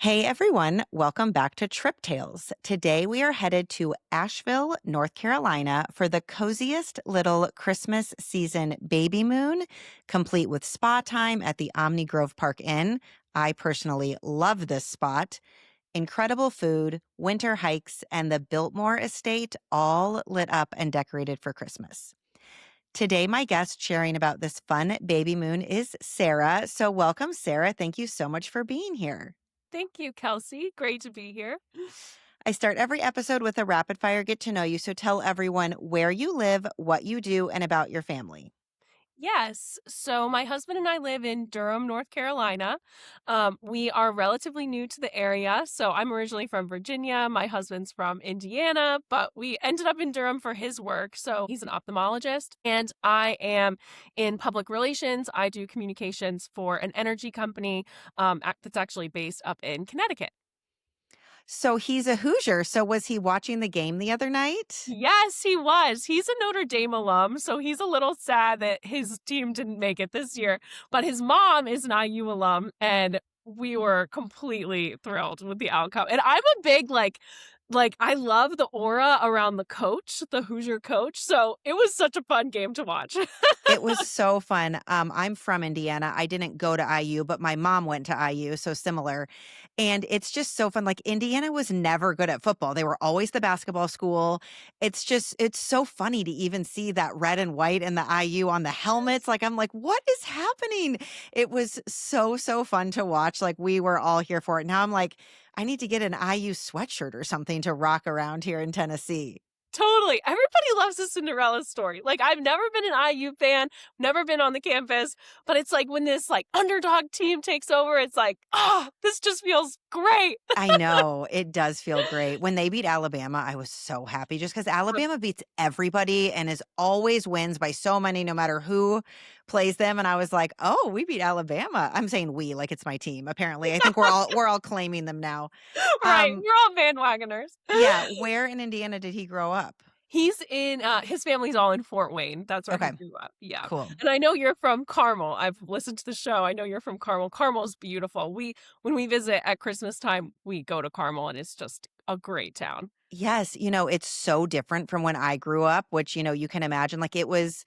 Hey everyone, welcome back to Trip Tales. Today we are headed to Asheville, North Carolina for the coziest little Christmas season Babymoon, complete with spa time at the Omni Grove Park Inn. I personally love this spot. Incredible food, winter hikes, and the Biltmore Estate all lit up and decorated for Christmas. Today, my guest sharing about this fun Babymoon is Sarah. So, welcome, Sarah. Thank you so much for being here. Thank you, Kelsey. Great to be here. I start every episode with a rapid fire get to know you. So tell everyone where you live, what you do, and about your family. Yes. So my husband and I live in Durham, North Carolina. We are relatively new to the area. So I'm originally from Virginia. My husband's from Indiana, but we ended up in Durham for his work. So he's an ophthalmologist, and I am in public relations. I do communications for an energy company that's actually based up in Connecticut. So he's a Hoosier. So was he watching the game the other night? Yes, he was. He's a Notre Dame alum, so he's a little sad that his team didn't make it this year. But his mom is an IU alum, and we were completely thrilled with the outcome. And I'm a big I love the aura around the coach, the Hoosier coach. So it was such a fun game to watch. It was so fun. I'm from Indiana. I didn't go to IU, but my mom went to IU, so similar. And it's just so fun. Like Indiana was never good at football. They were always the basketball school. It's so funny to even see that red and white and the IU on the helmets. Like I'm like, what is happening? It was so fun to watch. Like we were all here for it. Now I'm like, I need to get an IU sweatshirt or something to rock around here in Tennessee. Totally. Everybody loves the Cinderella story. Like, I've never been an IU fan, never been on the campus, but it's like when this underdog team takes over, it's like, oh, this just feels great. I know. It does feel great. When they beat Alabama, I was so happy just because Alabama beats everybody and is always wins by so many, no matter who plays them. And I was like, oh, we beat Alabama. I'm saying we, like it's my team. Apparently, I think we're all claiming them now. Right. Um, We're all bandwagoners. yeah. Where in Indiana did he grow up? He's in, his family's all in Fort Wayne. That's where he Okay, grew up. Yeah. cool. And I know you're from Carmel. I've listened to the show. I know you're from Carmel. Carmel's beautiful. When we visit at Christmas time, we go to Carmel, and it's just a great town. Yes, it's so different from when I grew up, which, you can imagine like it was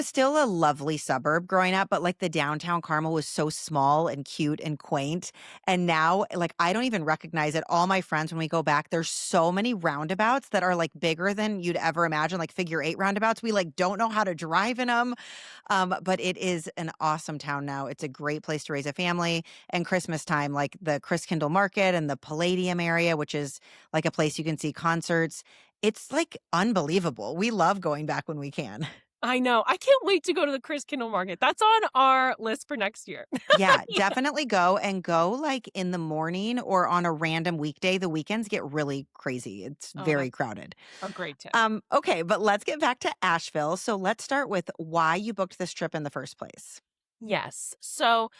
still a lovely suburb growing up, but like the downtown Carmel was so small and cute and quaint. And now, like, I don't even recognize it. All my friends, when we go back, there's so many roundabouts that are like bigger than you'd ever imagine, like figure 8 roundabouts. We like don't know how to drive in them. But it is an awesome town now. It's a great place to raise a family. And Christmas time, like the Christkindle Market and the Palladium area, which is like a place you can see concerts. It's like unbelievable. We love going back when we can. I know. I can't wait to go to the Christkindle Market. That's on our list for next year. Yeah, definitely go and go like in the morning or on a random weekday. The weekends get really crazy. It's Oh, very that's crowded. a great tip. Okay, but let's get back to Asheville. So let's start with why you booked this trip in the first place. Yes. So,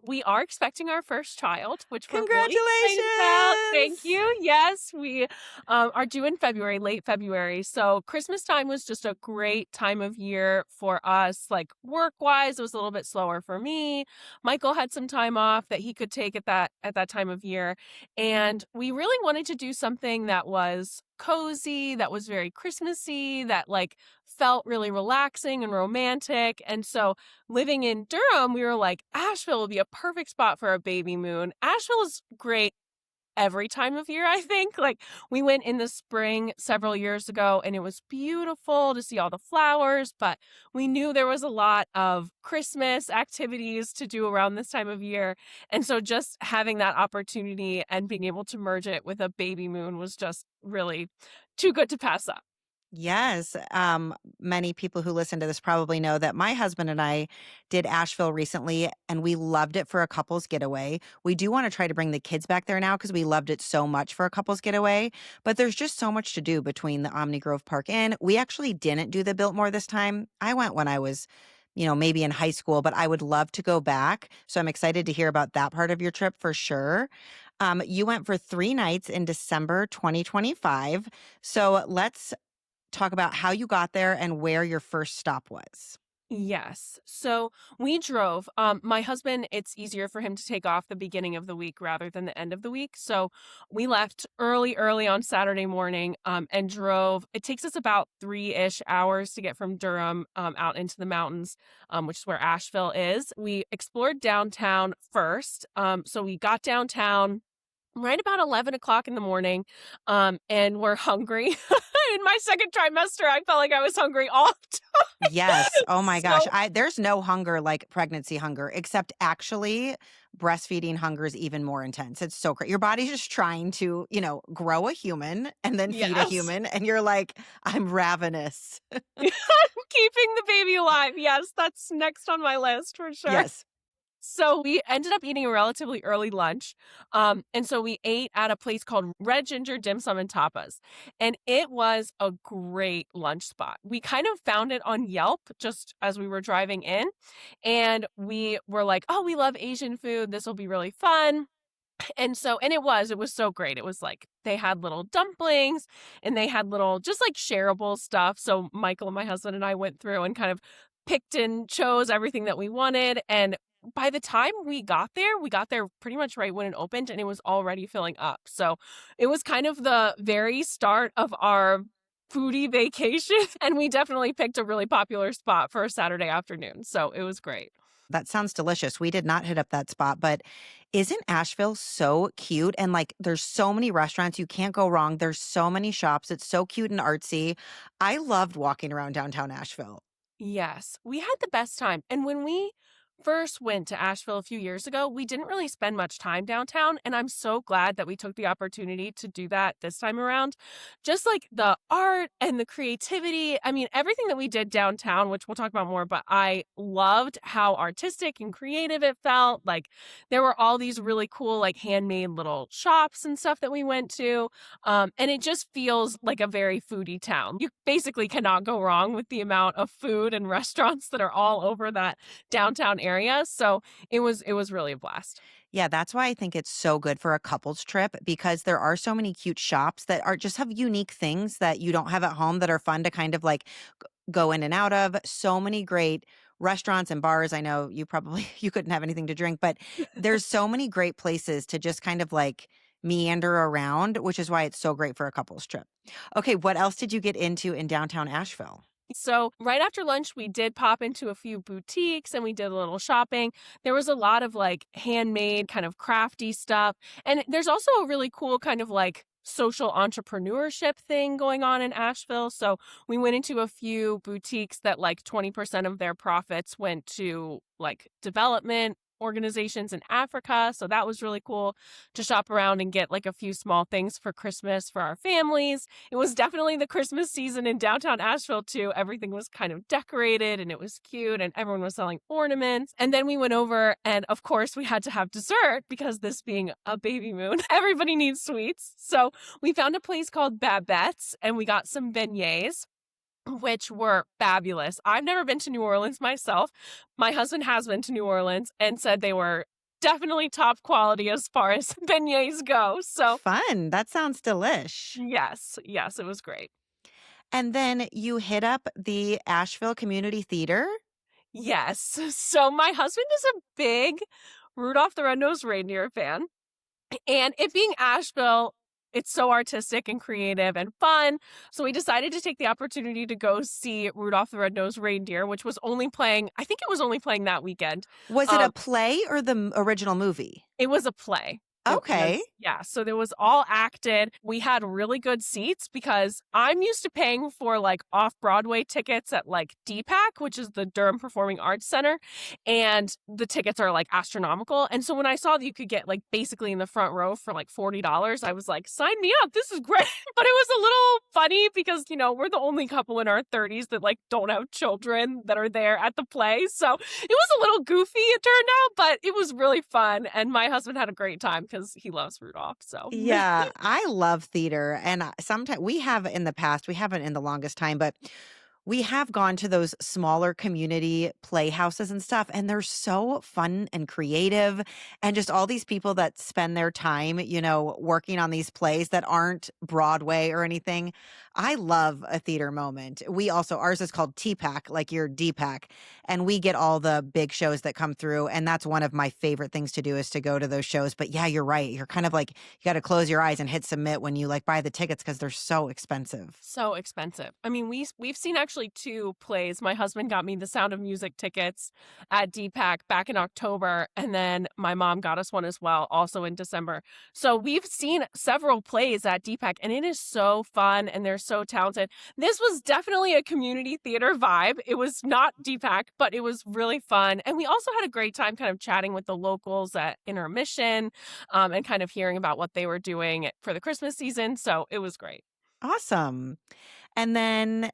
we are expecting our first child, which we're really excited about. Thank Congratulations. you. Yes, we are due in February, late February. So Christmas time was just a great time of year for us. Like work-wise, it was a little bit slower for me. Michael had some time off that he could take at that time of year, and we really wanted to do something that was cozy, that was very Christmassy, that like felt really relaxing and romantic. And so living in Durham, we were like, Asheville would be a perfect spot for a Babymoon. Asheville is great every time of year, I think. Like we went in the spring several years ago, and it was beautiful to see all the flowers, but we knew there was a lot of Christmas activities to do around this time of year. And so just having that opportunity and being able to merge it with a Babymoon was just really too good to pass up. Yes. Many people who listen to this probably know that my husband and I did Asheville recently and we loved it for a couple's getaway. We do want to try to bring the kids back there now because we loved it so much for a couple's getaway. But there's just so much to do between the Omni Grove Park Inn. We actually didn't do the Biltmore this time. I went when I was, maybe in high school, but I would love to go back. So I'm excited to hear about that part of your trip for sure. You went for 3 nights in December 2025. So let's talk about how you got there and where your first stop was. Yes. So we drove. My husband, it's easier for him to take off the beginning of the week rather than the end of the week. So we left early on Saturday morning, and drove. It takes us about 3-ish hours to get from Durham, out into the mountains, which is where Asheville is. We explored downtown first. So we got downtown right about 11 o'clock in the morning, and we're hungry. In my second trimester, I felt like I was hungry all the Yes. time. Oh my gosh. So There's no hunger like pregnancy hunger, except actually breastfeeding hunger is even more intense. It's so great. Your body's just trying to, grow a human and then feed a yes. human. And you're like, I'm ravenous. Keeping the baby alive. Yes, that's next on my list for sure. Yes. So we ended up eating a relatively early lunch. And so we ate at a place called Red Ginger Dim Sum and Tapas. And it was a great lunch spot. We kind of found it on Yelp just as we were driving in. And we were like, oh, we love Asian food. This will be really fun. And it was so great. It was like they had little dumplings and they had little just like shareable stuff. So Michael and my husband and I went through and kind of picked and chose everything that we wanted. And by the time we got there pretty much right when it opened and it was already filling up. So it was kind of the very start of our foodie vacation. And we definitely picked a really popular spot for a Saturday afternoon. So it was great. That sounds delicious. We did not hit up that spot, but isn't Asheville so cute? And like, there's so many restaurants. You can't go wrong. There's so many shops. It's so cute and artsy. I loved walking around downtown Asheville. Yes, we had the best time. And when we first went to Asheville a few years ago, we didn't really spend much time downtown. And I'm so glad that we took the opportunity to do that this time around. Just like the art and the creativity. I mean, everything that we did downtown, which we'll talk about more, but I loved how artistic and creative it felt. Like there were all these really cool, like handmade little shops and stuff that we went to. And it just feels like a very foodie town. You basically cannot go wrong with the amount of food and restaurants that are all over that downtown area. So it was really a blast. Yeah, that's why I think it's so good for a couples trip because there are so many cute shops that are just have unique things that you don't have at home that are fun to kind of like go in and out of. So many great restaurants and bars. I know you probably you couldn't have anything to drink, but there's so many great places to just kind of like meander around, which is why it's so great for a couples trip. Okay, what else did you get into in downtown Asheville? So right after lunch, we did pop into a few boutiques and we did a little shopping. There was a lot of like handmade kind of crafty stuff. And there's also a really cool kind of like social entrepreneurship thing going on in Asheville. So we went into a few boutiques that like 20% of their profits went to like development organizations in Africa. So that was really cool to shop around and get like a few small things for Christmas for our families. It was definitely the Christmas season in downtown Asheville too. Everything was kind of decorated and it was cute and everyone was selling ornaments. And then we went over and of course we had to have dessert because this being a baby moon, everybody needs sweets. So we found a place called Bebettes and we got some beignets which were fabulous. I've never been to New Orleans myself. My husband has been to New Orleans and said they were definitely top quality as far as beignets go. So, Fun. That sounds delish. yes, it was great. And then you hit up the Asheville Community Theater. Yes. So my husband is a big Rudolph the Red-Nosed Reindeer fan. And it being Asheville, it's so artistic and creative and fun. So we decided to take the opportunity to go see Rudolph the Red-Nosed Reindeer, which was only playing, I think it was only playing that weekend. Was it a play or the original movie? It was a play. It was, Okay. yeah. So there was all acted. We had really good seats because I'm used to paying for like off Broadway tickets at like DPAC, which is the Durham Performing Arts Center. And the tickets are like astronomical. And so when I saw that you could get like basically in the front row for like $40, I was like, sign me up. This is great. But it was a little funny because, we're the only couple in our 30s that like don't have children that are there at the play. So it was a little goofy, it turned out, but it was really fun. And my husband had a great time because he loves Rudolph. So Yeah, I love theater. And sometimes we have in the past, we haven't in the longest time, but we have gone to those smaller community playhouses and stuff. And they're so fun and creative. And just all these people that spend their time, working on these plays that aren't Broadway or anything. I love a theater moment. Ours is called T-Pack, like your D-Pack, and we get all the big shows that come through, and that's one of my favorite things to do is to go to those shows. But yeah, you're right. You're kind of like, you got to close your eyes and hit submit when you like buy the tickets because they're so expensive. So expensive. I mean, we've seen actually 2 plays. My husband got me the Sound of Music tickets at DPAC back in October, and then my mom got us one as well, also in December. So we've seen several plays at DPAC, and it is so fun, and they're so talented. This was definitely a community theater vibe. It was not DPAC, but it was really fun. And we also had a great time kind of chatting with the locals at intermission, and kind of hearing about what they were doing for the Christmas season. So it was great. Awesome. And then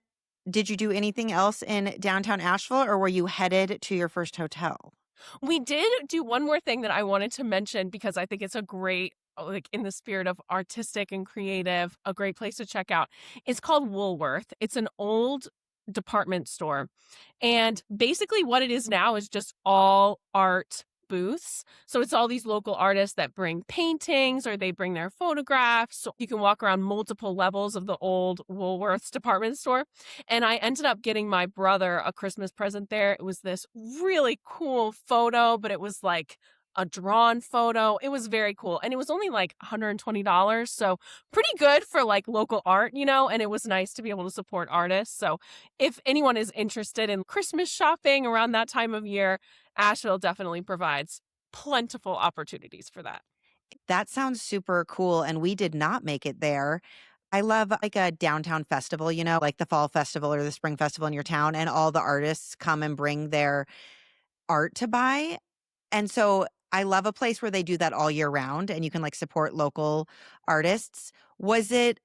did you do anything else in downtown Asheville or were you headed to your first hotel? We did do one more thing that I wanted to mention because I think it's a great, like in the spirit of artistic and creative, a great place to check out. It's called Woolworth. It's an old department store. And basically what it is now is just all art booths. So it's all these local artists that bring paintings or they bring their photographs. So you can walk around multiple levels of the old Woolworths department store. And I ended up getting my brother a Christmas present there. It was this really cool photo, but it was like a drawn photo. It was very cool. And it was only like $120. So pretty good for like local art, and it was nice to be able to support artists. So if anyone is interested in Christmas shopping around that time of year, Asheville definitely provides plentiful opportunities for that. That sounds super cool. And we did not make it there. I love like a downtown festival, like the fall festival or the spring festival in your town, and all the artists come and bring their art to buy. And so I love a place where they do that all year round and you can like support local artists. Was it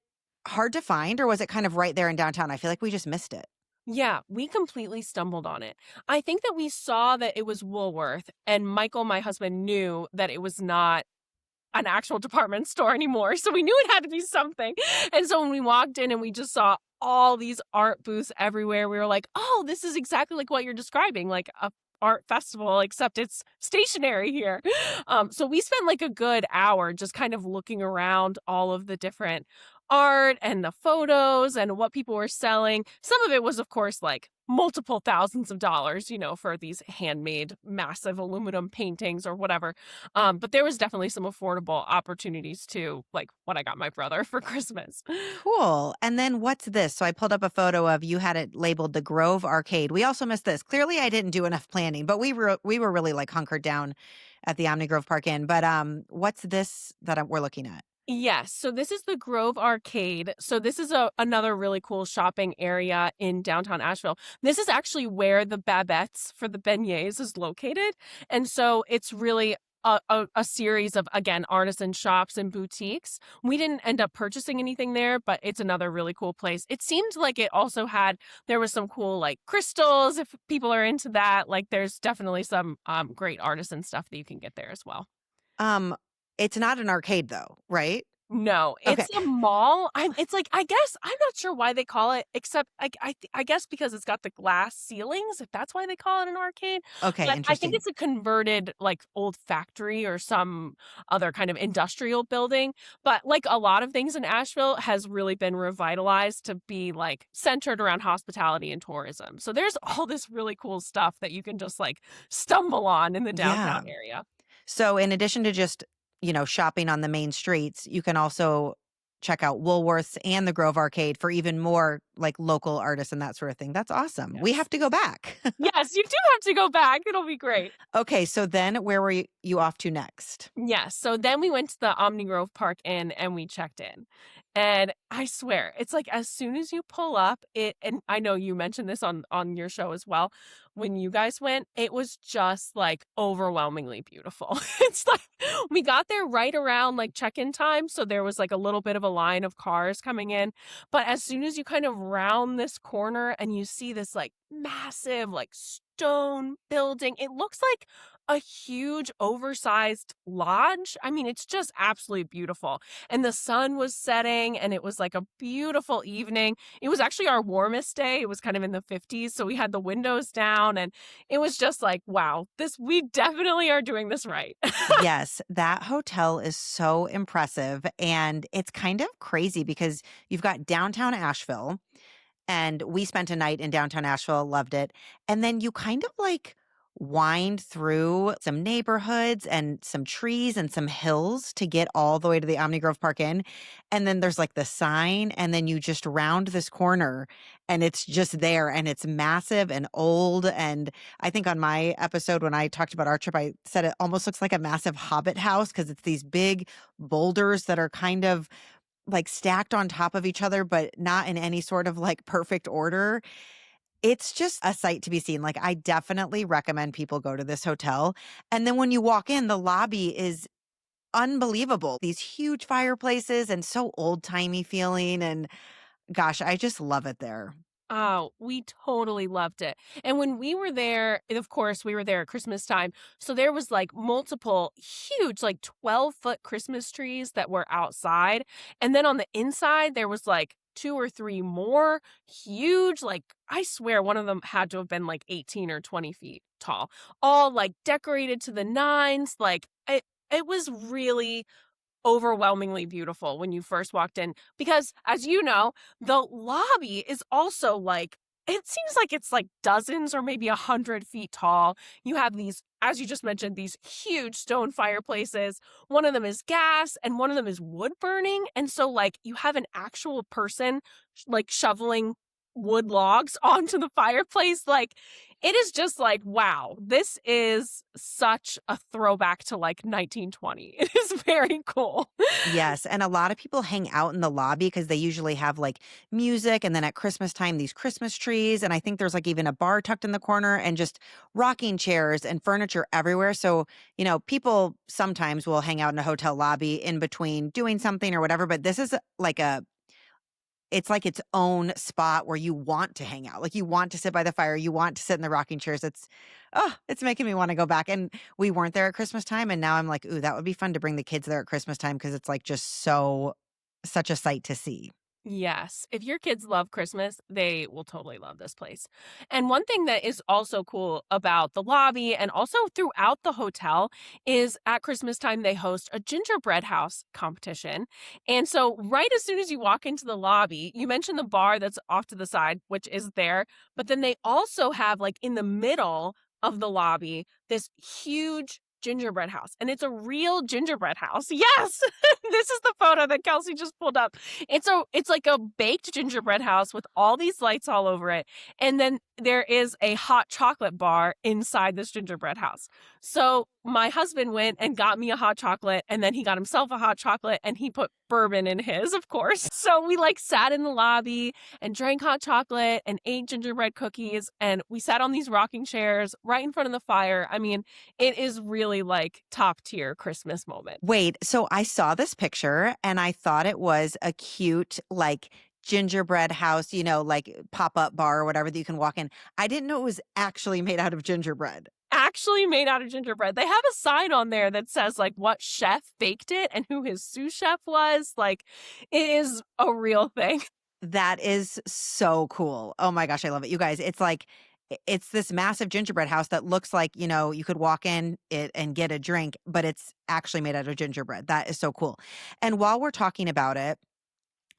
hard to find or was it kind of right there in downtown? I feel like we just missed it. Yeah, we completely stumbled on it. I think that we saw that it was Woolworth, and Michael, my husband, knew that it was not an actual department store anymore. So we knew it had to be something. And so when we walked in and we just saw all these art booths everywhere, we were like, oh, this is exactly like what you're describing, like a art festival, except it's stationary here. So we spent like a good hour just kind of looking around all of the different art and the photos and what people were selling. Some of it was, of course, like multiple thousands of dollars, for these handmade massive aluminum paintings or whatever. But there was definitely some affordable opportunities too, like what I got my brother for Christmas. Cool. And then what's this? So I pulled up a photo of you had it labeled the Grove Arcade. We also missed this. Clearly I didn't do enough planning, but we were really like hunkered down at the Omni Grove Park Inn. But what's this that we're looking at? Yes. So this is the Grove Arcade. So this is another really cool shopping area in downtown Asheville. This is actually where the Bebettes for the beignets is located. And so it's really a series of, again, artisan shops and boutiques. We didn't end up purchasing anything there, but it's another really cool place. It seemed like it also there was some cool like crystals if people are into that. Like there's definitely some great artisan stuff that you can get there as well. Um, it's not an arcade though, right? No, Okay. it's a mall. It's like, I guess, I'm not sure why they call it, except I guess because it's got the glass ceilings, if that's why they call it an arcade. Okay, But I think interesting. it's a converted, like, old factory or some other kind of industrial building. But like a lot of things in Asheville has really been revitalized to be like centered around hospitality and tourism. So there's all this really cool stuff that you can just like stumble on in the Yeah. downtown area. So in addition to just, shopping on the main streets, you can also check out Woolworths and the Grove Arcade for even more like local artists and that sort of thing. That's awesome. We Yes. have to go back. Yes, you do have to go back. It'll be great. Okay, so then where were you off to next? Yes. So then we went to the Omni Grove Park Inn and we checked in. And I swear, it's like as soon as you pull up it, and I know you mentioned this on your show as well. When you guys went, it was just like overwhelmingly beautiful. It's like we got there right around like check-in time, so there was like a little bit of a line of cars coming in. But as soon as you kind of round this corner and you see this like massive like stone building, it looks like a huge oversized lodge. I mean, it's just absolutely beautiful. And the sun was setting and it was like a beautiful evening. It was actually our warmest day. It was kind of in the 50s, so we had the windows down and it was just like, wow, this we definitely are doing this right. Yes, that hotel is so impressive, and it's kind of crazy because you've got downtown Asheville, and we spent a night in downtown Asheville, loved it. And then you kind of like wind through some neighborhoods and some trees and some hills to get all the way to the Omni Grove Park Inn. And then there's like the sign, and then you just round this corner and it's just there and it's massive and old. And I think on my episode, when I talked about our trip, I said it almost looks like a massive hobbit house because it's these big boulders that are kind of like stacked on top of each other, but not in any sort of like perfect order. It's just a sight to be seen. Like, I definitely recommend people go to this hotel. And then when you walk in, the lobby is unbelievable. These huge fireplaces and so old timey feeling. And gosh, I just love it there. Oh, we totally loved it. And when we were there, and of course, we were there at Christmas time. So there was like multiple huge, like 12-foot Christmas trees that were outside. And then on the inside, there was like two or three more huge, like I swear one of them had to have been like 18 or 20 feet tall, all like decorated to the nines. Like it was really overwhelmingly beautiful when you first walked in because as you know, the lobby is also like it seems like it's like dozens or maybe 100 feet tall. You have these, as you just mentioned, these huge stone fireplaces. One of them is gas and one of them is wood burning. And so like you have an actual person like shoveling wood logs onto the fireplace. Like it is just like, wow, this is such a throwback to like 1920. It is very cool. Yes, and a lot of people hang out in the lobby because they usually have like music, and then at Christmas time, these Christmas trees, and I think there's like even a bar tucked in the corner and just rocking chairs and furniture everywhere. So, people sometimes will hang out in a hotel lobby in between doing something or whatever, but this is like it's like its own spot where you want to hang out. Like you want to sit by the fire, you want to sit in the rocking chairs. It's making me want to go back. And we weren't there at Christmas time, and now I'm like, ooh, that would be fun to bring the kids there at Christmas time because it's like just such a sight to see. Yes. If your kids love Christmas, they will totally love this place. And one thing that is also cool about the lobby and also throughout the hotel is at Christmas time, they host a gingerbread house competition. And so, right as soon as you walk into the lobby, you mentioned the bar that's off to the side, which is there. But then they also have, like, in the middle of the lobby, this huge gingerbread house, and it's a real gingerbread house. Yes. This is the photo that Kelsey just pulled up. It's like a baked gingerbread house with all these lights all over it, and then there is a hot chocolate bar inside this gingerbread house. So my husband went and got me a hot chocolate, and then he got himself a hot chocolate, and he put bourbon in his, of course. So we like sat in the lobby and drank hot chocolate and ate gingerbread cookies, and we sat on these rocking chairs right in front of the fire. I mean, it is really like top tier Christmas moment. Wait, so I saw this picture and I thought it was a cute, like, gingerbread house, like pop up bar or whatever that you can walk in. I didn't know it was actually made out of gingerbread. Actually made out of gingerbread. They have a sign on there that says like what chef baked it and who his sous chef was. Like it is a real thing. That is so cool. Oh my gosh, I love it. You guys, it's like it's this massive gingerbread house that looks like, you could walk in it and get a drink, but it's actually made out of gingerbread. That is so cool. And while we're talking about it,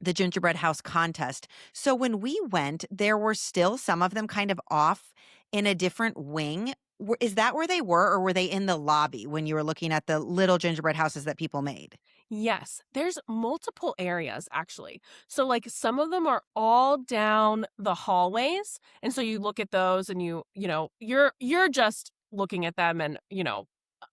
the gingerbread house contest. So when we went, there were still some of them kind of off in a different wing. Is that where they were, or were they in the lobby when you were looking at the little gingerbread houses that people made? Yes, there's multiple areas actually. So like some of them are all down the hallways. And so you look at those and you're just looking at them and,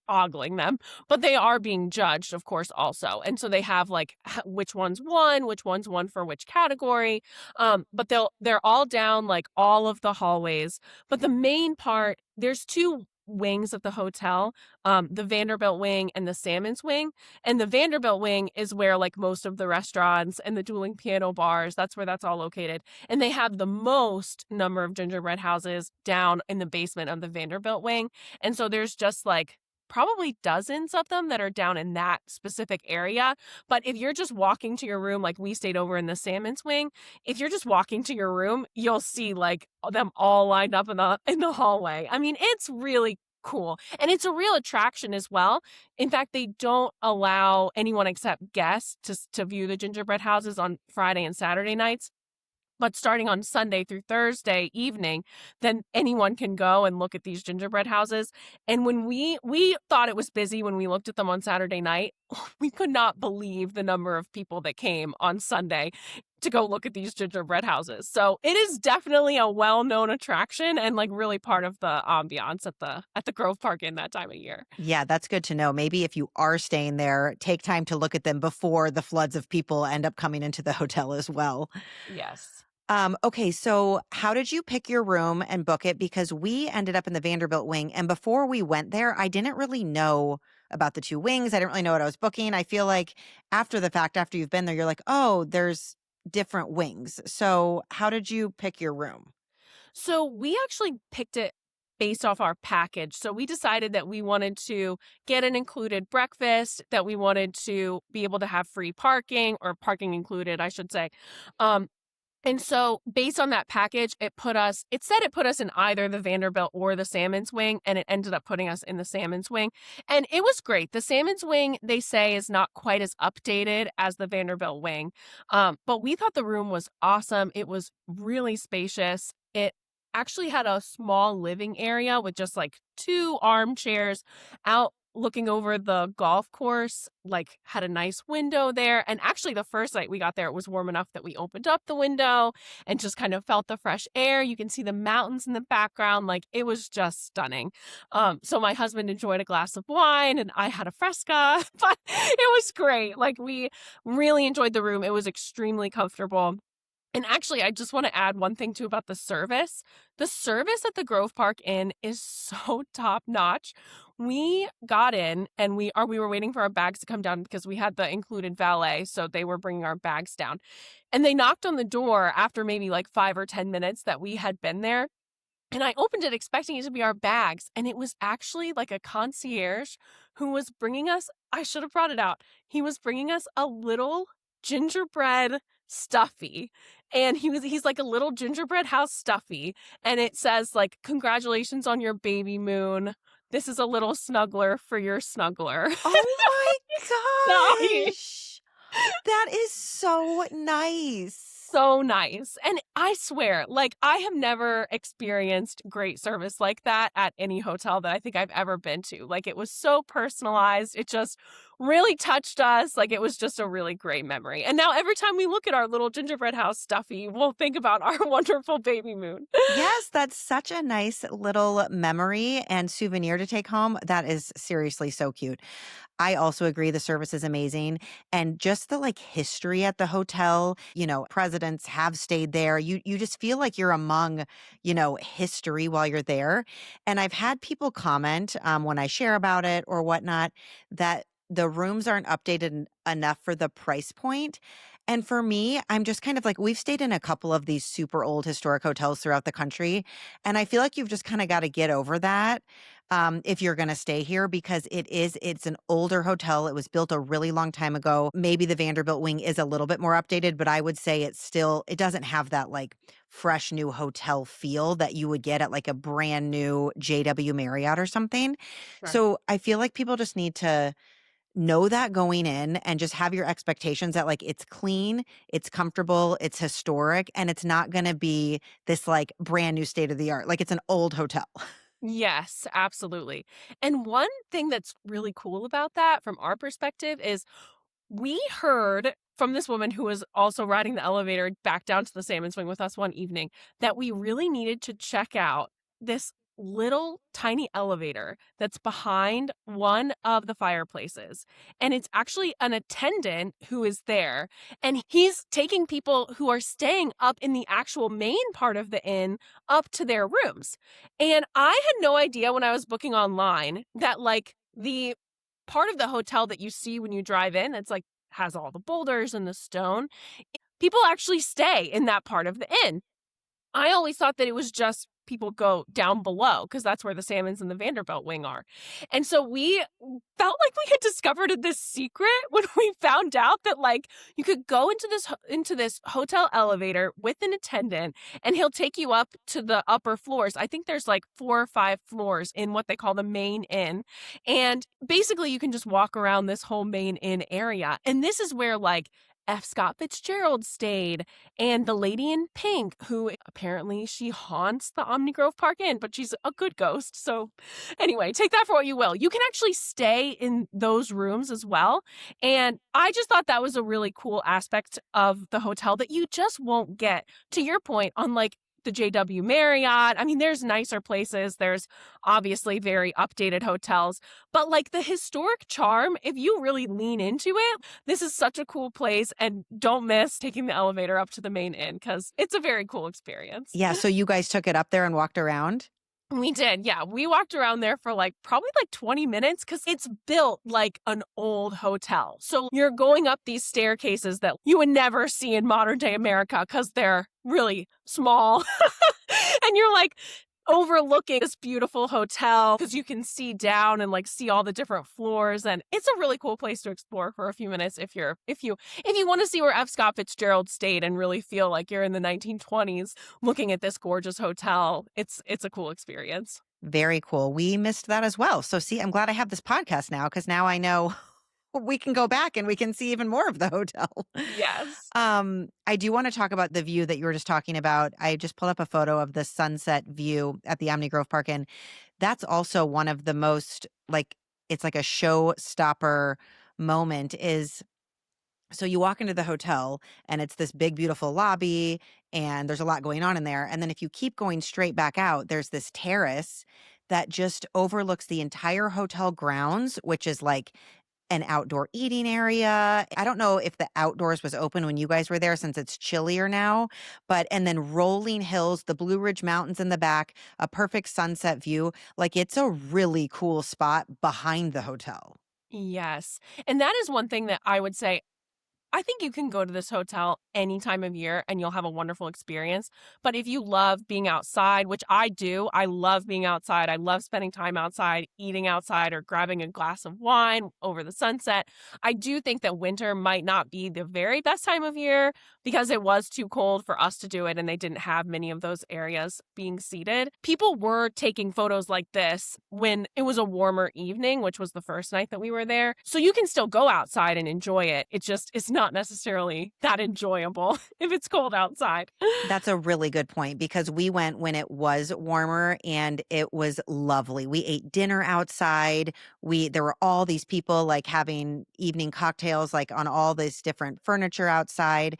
ogling them, but they are being judged, of course, also. And so they have like which one's won for which category. But they're all down like all of the hallways. But the main part, there's two wings of the hotel, the Vanderbilt wing and the Sammons wing. And the Vanderbilt wing is where like most of the restaurants and the dueling piano bars, that's where that's all located. And they have the most number of gingerbread houses down in the basement of the Vanderbilt wing. And so there's just like probably dozens of them that are down in that specific area. But if you're just walking to your room, like we stayed over in the Sammons wing, if you're just walking to your room, you'll see like them all lined up in the hallway. I mean, it's really cool. And it's a real attraction as well. In fact, they don't allow anyone except guests to view the gingerbread houses on Friday and Saturday nights. But starting on Sunday through Thursday evening, then anyone can go and look at these gingerbread houses. And when we thought it was busy when we looked at them on Saturday night, we could not believe the number of people that came on Sunday to go look at these gingerbread houses. So it is definitely a well-known attraction and like really part of the ambiance at the Grove Park Inn that time of year. Yeah, that's good to know. Maybe if you are staying there, take time to look at them before the floods of people end up coming into the hotel as well. Yes. Okay, so how did you pick your room and book it? Because we ended up in the Vanderbilt wing, and before we went there, I didn't really know about the two wings. I didn't really know what I was booking. I feel like after the fact, after you've been there, you're like, oh, there's different wings. So how did you pick your room? So we actually picked it based off our package. So we decided that we wanted to get an included breakfast, that we wanted to be able to have free parking or parking included, I should say. Um, and so based on that package, it said it put us in either the Vanderbilt or the Sammons wing, and it ended up putting us in the Sammons wing. And it was great. The Sammons wing, they say, is not quite as updated as the Vanderbilt wing. But we thought the room was awesome. It was really spacious. It actually had a small living area with just like two armchairs out looking over the golf course, like had a nice window there. And actually the first night we got there, it was warm enough that we opened up the window and just kind of felt the fresh air. You can see the mountains in the background. Like it was just stunning. So my husband enjoyed a glass of wine and I had a fresca, but it was great. Like we really enjoyed the room. It was extremely comfortable. And actually, I just want to add one thing too about the service. The service at the Grove Park Inn is so top notch. We got in and we were waiting for our bags to come down because we had the included valet, so they were bringing our bags down. And they knocked on the door after maybe like 5 or 10 minutes that we had been there. And I opened it expecting it to be our bags. And it was actually like a concierge who was bringing us, I should have brought it out. He was bringing us a little gingerbread stuffy. And he's like a little gingerbread house stuffy. And it says like, congratulations on your Babymoon. This is a little snuggler for your snuggler. Oh my Nice. gosh. That is so nice. So nice. And I swear, like, I have never experienced great service like that at any hotel that I think I've ever been to. Like, it was so personalized. It just really touched us. Like, it was just a really great memory. And now every time we look at our little gingerbread house stuffy, we'll think about our wonderful Babymoon. Yes, that's such a nice little memory and souvenir to take home. That is seriously so cute. I also agree the service is amazing. And just the like history at the hotel, presidents have stayed there. You just feel like you're among, history while you're there. And I've had people comment when I share about it or whatnot that the rooms aren't updated enough for the price point. And for me, I'm just kind of like, we've stayed in a couple of these super old historic hotels throughout the country. And I feel like you've just kind of got to get over that if you're going to stay here because it's an older hotel. It was built a really long time ago. Maybe the Vanderbilt wing is a little bit more updated, but I would say it doesn't have that like fresh new hotel feel that you would get at like a brand new JW Marriott or something. Sure. So I feel like people just need to know that going in and just have your expectations that like it's clean, it's comfortable, it's historic, and it's not going to be this like brand new state of the art. Like it's an old hotel. Yes, absolutely. And one thing that's really cool about that from our perspective is we heard from this woman who was also riding the elevator back down to the Salmon Swing with us one evening that we really needed to check out this little tiny elevator that's behind one of the fireplaces. And it's actually an attendant who is there. And he's taking people who are staying up in the actual main part of the inn up to their rooms. And I had no idea when I was booking online that like the part of the hotel that you see when you drive in, it's like has all the boulders and the stone. People actually stay in that part of the inn. I always thought that it was just people go down below because that's where the Sammons and the Vanderbilt wing are. And so we felt like we had discovered this secret when we found out that like you could go into this hotel elevator with an attendant and he'll take you up to the upper floors. I think there's like 4 or 5 floors in what they call the main inn. And basically you can just walk around this whole main inn area. And this is where like F. Scott Fitzgerald stayed, and the lady in pink, who apparently she haunts the Omni Grove Park Inn, but she's a good ghost. So anyway, take that for what you will. You can actually stay in those rooms as well. And I just thought that was a really cool aspect of the hotel that you just won't get, to your point, on like the JW Marriott. I mean, there's nicer places. There's obviously very updated hotels, but like the historic charm, if you really lean into it, this is such a cool place, and don't miss taking the elevator up to the main inn because it's a very cool experience. Yeah, so you guys took it up there and walked around? We did, yeah. We walked around there for like probably like 20 minutes because it's built like an old hotel. So you're going up these staircases that you would never see in modern day America because they're really small. And you're like overlooking this beautiful hotel because you can see down and like see all the different floors, and it's a really cool place to explore for a few minutes if you want to see where F. Scott Fitzgerald stayed and really feel like you're in the 1920s looking at this gorgeous hotel. It's a cool experience. Very cool. We missed that as well. So see, I'm glad I have this podcast now because now I know we can go back and we can see even more of the hotel. Yes. I do want to talk about the view that you were just talking about. I just pulled up a photo of the sunset view at the Omni Grove Park Inn. That's also one of the most like it's like a showstopper moment is so you walk into the hotel and it's this big, beautiful lobby and there's a lot going on in there. And then if you keep going straight back out, there's this terrace that just overlooks the entire hotel grounds, which is like an outdoor eating area. I don't know if the outdoors was open when you guys were there since it's chillier now, but and then rolling hills, the Blue Ridge Mountains in the back, a perfect sunset view. Like it's a really cool spot behind the hotel. Yes. And that is one thing that I would say I think you can go to this hotel any time of year and you'll have a wonderful experience. But if you love being outside, which I do, I love being outside. I love spending time outside, eating outside, or grabbing a glass of wine over the sunset. I do think that winter might not be the very best time of year because it was too cold for us to do it and they didn't have many of those areas being seated. People were taking photos like this when it was a warmer evening, which was the first night that we were there. So you can still go outside and enjoy it. It's not necessarily that enjoyable if it's cold outside. That's a really good point because we went when it was warmer and it was lovely. We ate dinner outside. There were all these people like having evening cocktails like on all this different furniture outside.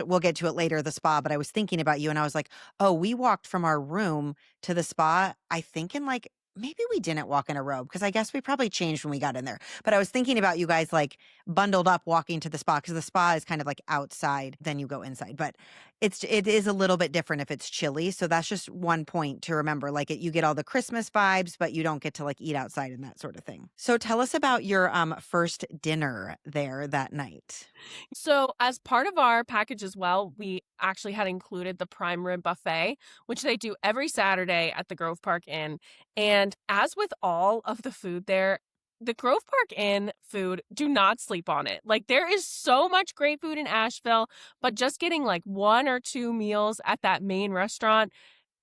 We'll get to it later, the spa, but I was thinking about you and I was like, oh, we walked from our room to the spa, I think in like maybe we didn't walk in a robe because I guess we probably changed when we got in there. But I was thinking about you guys like bundled up walking to the spa because the spa is kind of like outside, then you go inside. But it is a little bit different if it's chilly. So that's just one point to remember. Like you get all the Christmas vibes, but you don't get to like eat outside and that sort of thing. So tell us about your first dinner there that night. So, as part of our package as well, we actually had included the prime rib buffet, which they do every Saturday at the Grove Park Inn. And as with all of the food there, the Grove Park Inn food, do not sleep on it. Like, there is so much great food in Asheville, but just getting like 1 or 2 meals at that main restaurant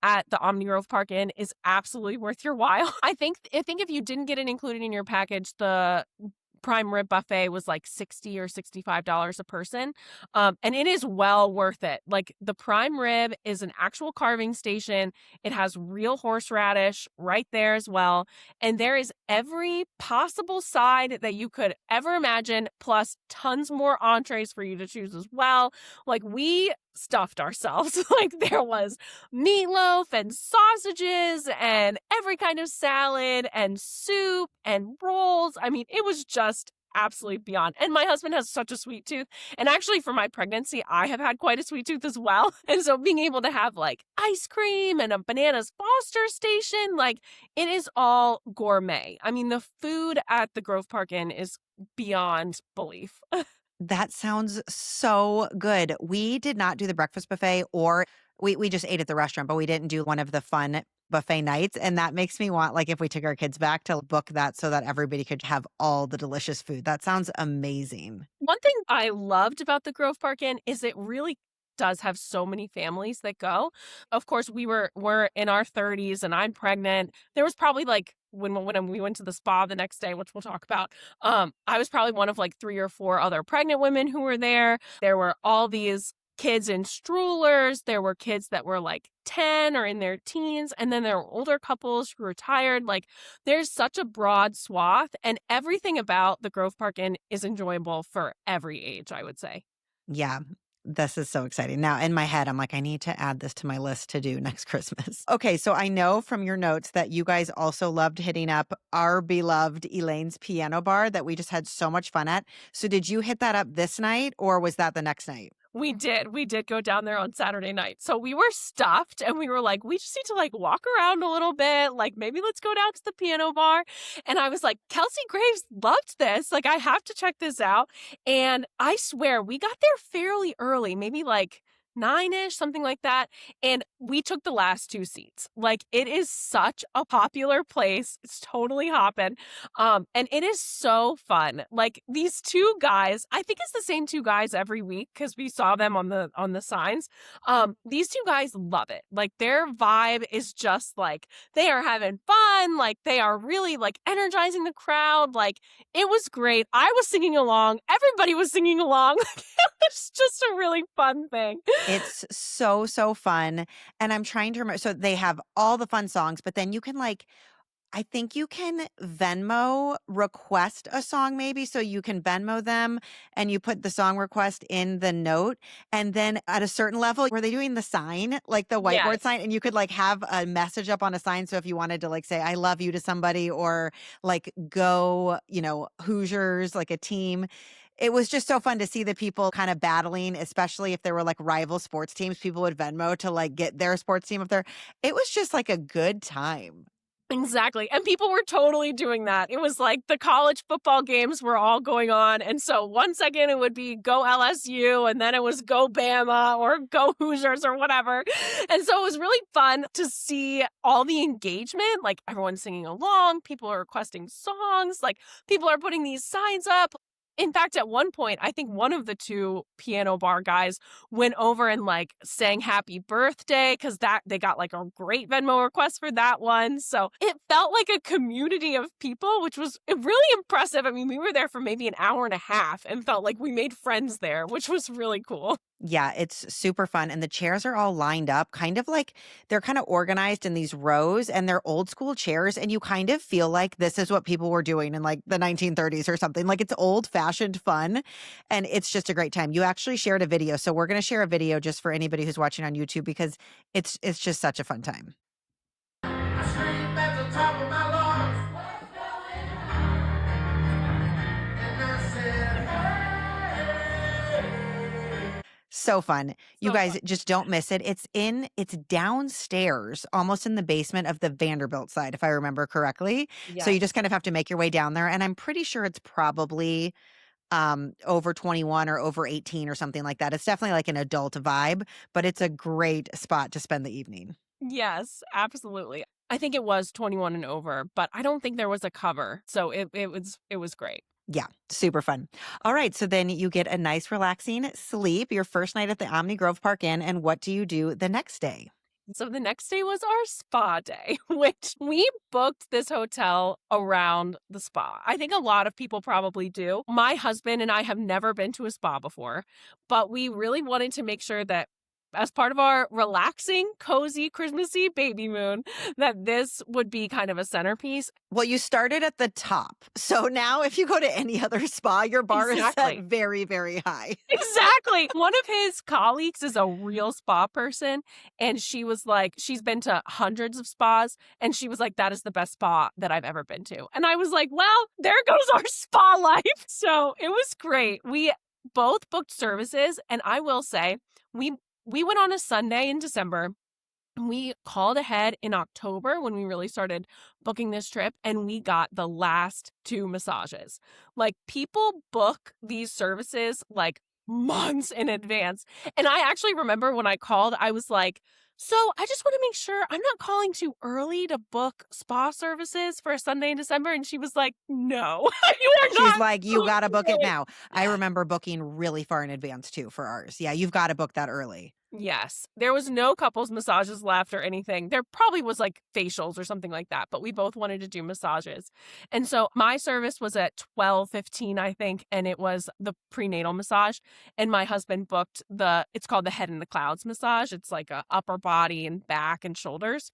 at the Omni Grove Park Inn is absolutely worth your while. I think if you didn't get it included in your package, the prime rib buffet was like $60 or $65 a person. And it is well worth it. Like the prime rib is an actual carving station. It has real horseradish right there as well. And there is every possible side that you could ever imagine, plus tons more entrees for you to choose as well. Like we stuffed ourselves. Like there was meatloaf and sausages and every kind of salad and soup and rolls. I mean, it was just absolutely beyond. And my husband has such a sweet tooth. And actually, for my pregnancy, I have had quite a sweet tooth as well. And so being able to have like ice cream and a bananas Foster station, like it is all gourmet. I mean, the food at the Grove Park Inn is beyond belief. That sounds so good. We did not do the breakfast buffet or we just ate at the restaurant, but we didn't do one of the fun buffet nights. And that makes me want, like, if we took our kids back to book that so that everybody could have all the delicious food. That sounds amazing. One thing I loved about the Grove Park Inn is it really does have so many families that go. Of course, we're in our 30s and I'm pregnant. There was probably like when we went to the spa the next day, which we'll talk about, I was probably one of like 3 or 4 other pregnant women who were there. There were all these kids in strollers. There were kids that were like 10 or in their teens. And then there were older couples who were retired. Like there's such a broad swath and everything about the Grove Park Inn is enjoyable for every age, I would say. Yeah. This is so exciting. Now, in my head, I'm like, I need to add this to my list to do next Christmas. Okay, so I know from your notes that you guys also loved hitting up our beloved Elaine's piano bar that we just had so much fun at. So did you hit that up this night or was that the next night? We did. We did go down there on Saturday night. So we were stuffed and we were like, we just need to like walk around a little bit. Like maybe let's go down to the piano bar. And I was like, Kelsey Graves loved this. Like I have to check this out. And I swear we got there fairly early, maybe like 9-ish, something like that. And we took the last 2 seats. Like it is such a popular place. It's totally hopping. And it is so fun. Like these 2 guys, I think it's the same 2 guys every week because we saw them on the signs. These 2 guys love it. Like their vibe is just like they are having fun. Like they are really like energizing the crowd. Like it was great. I was singing along. Everybody was singing along. It was just a really fun thing. It's so, so fun. And I'm trying to remember. So they have all the fun songs, but then you can like, I think you can Venmo request a song maybe. So you can Venmo them and you put the song request in the note. And then at a certain level, were they doing the sign, like the whiteboard Yes. sign? And you could like have a message up on a sign. So if you wanted to like say, I love you to somebody or like go, Hoosiers, like a team. It was just so fun to see the people kind of battling, especially if there were like rival sports teams, people would Venmo to like get their sports team up there. It was just like a good time. Exactly. And people were totally doing that. It was like the college football games were all going on. And so one second it would be go LSU and then it was go Bama or go Hoosiers or whatever. And so it was really fun to see all the engagement, like everyone singing along, people are requesting songs, like people are putting these signs up. In fact, at one point, I think one of the 2 piano bar guys went over and like sang happy birthday because that they got like a great Venmo request for that one. So it felt like a community of people, which was really impressive. I mean, we were there for maybe an hour and a half and felt like we made friends there, which was really cool. Yeah, it's super fun. And the chairs are all lined up, kind of like they're kind of organized in these rows and they're old school chairs. And you kind of feel like this is what people were doing in like the 1930s or something. Like it's old fashioned fun. And it's just a great time. You actually shared a video. So we're going to share a video just for anybody who's watching on YouTube because it's just such a fun time. I scream at the top of my lungs. What's going on? And I said, so fun. You So guys fun. just don't miss it. It's downstairs, almost in the basement of the Vanderbilt side, if I remember correctly. So you just kind of have to make your way down there. And I'm pretty sure it's probably over 21 or over 18 or something like that. It's definitely like an adult vibe, but it's a great spot to spend the evening. Yes, absolutely. I think it was 21 and over, but I don't think there was a cover. So it was great. Yeah, super fun. All right, so then you get a nice relaxing sleep your first night at the Omni Grove Park Inn, and what do you do the next day? So the next day was our spa day, which we booked this hotel around the spa. I think a lot of people probably do. My husband and I have never been to a spa before, but we really wanted to make sure that as part of our relaxing, cozy, Christmassy Babymoon, that this would be kind of a centerpiece. Well, you started at the top. So now if you go to any other spa, your bar is set Exactly. very, very high. Exactly. One of his colleagues is a real spa person, and she was like, she's been to hundreds of spas, and she was like, that is the best spa that I've ever been to. And I was like, well, there goes our spa life. So it was great. We both booked services, and I will say, we went on a Sunday in December. We called ahead in October when we really started booking this trip, and we got the last 2 massages. Like, people book these services like months in advance. And I actually remember when I called, I was like, so I just want to make sure I'm not calling too early to book spa services for a Sunday in December. And she was like, no, you are She's not. like, you got to book it booking now. I remember booking really far in advance too for ours. Yeah, you've got to book that early. Yes. There was no couples massages left or anything. There probably was like facials or something like that, but we both wanted to do massages. And so my service was at 12:15, I think, and it was the prenatal massage. And my husband booked it's called the Head in the Clouds massage. It's like a upper body and back and shoulders.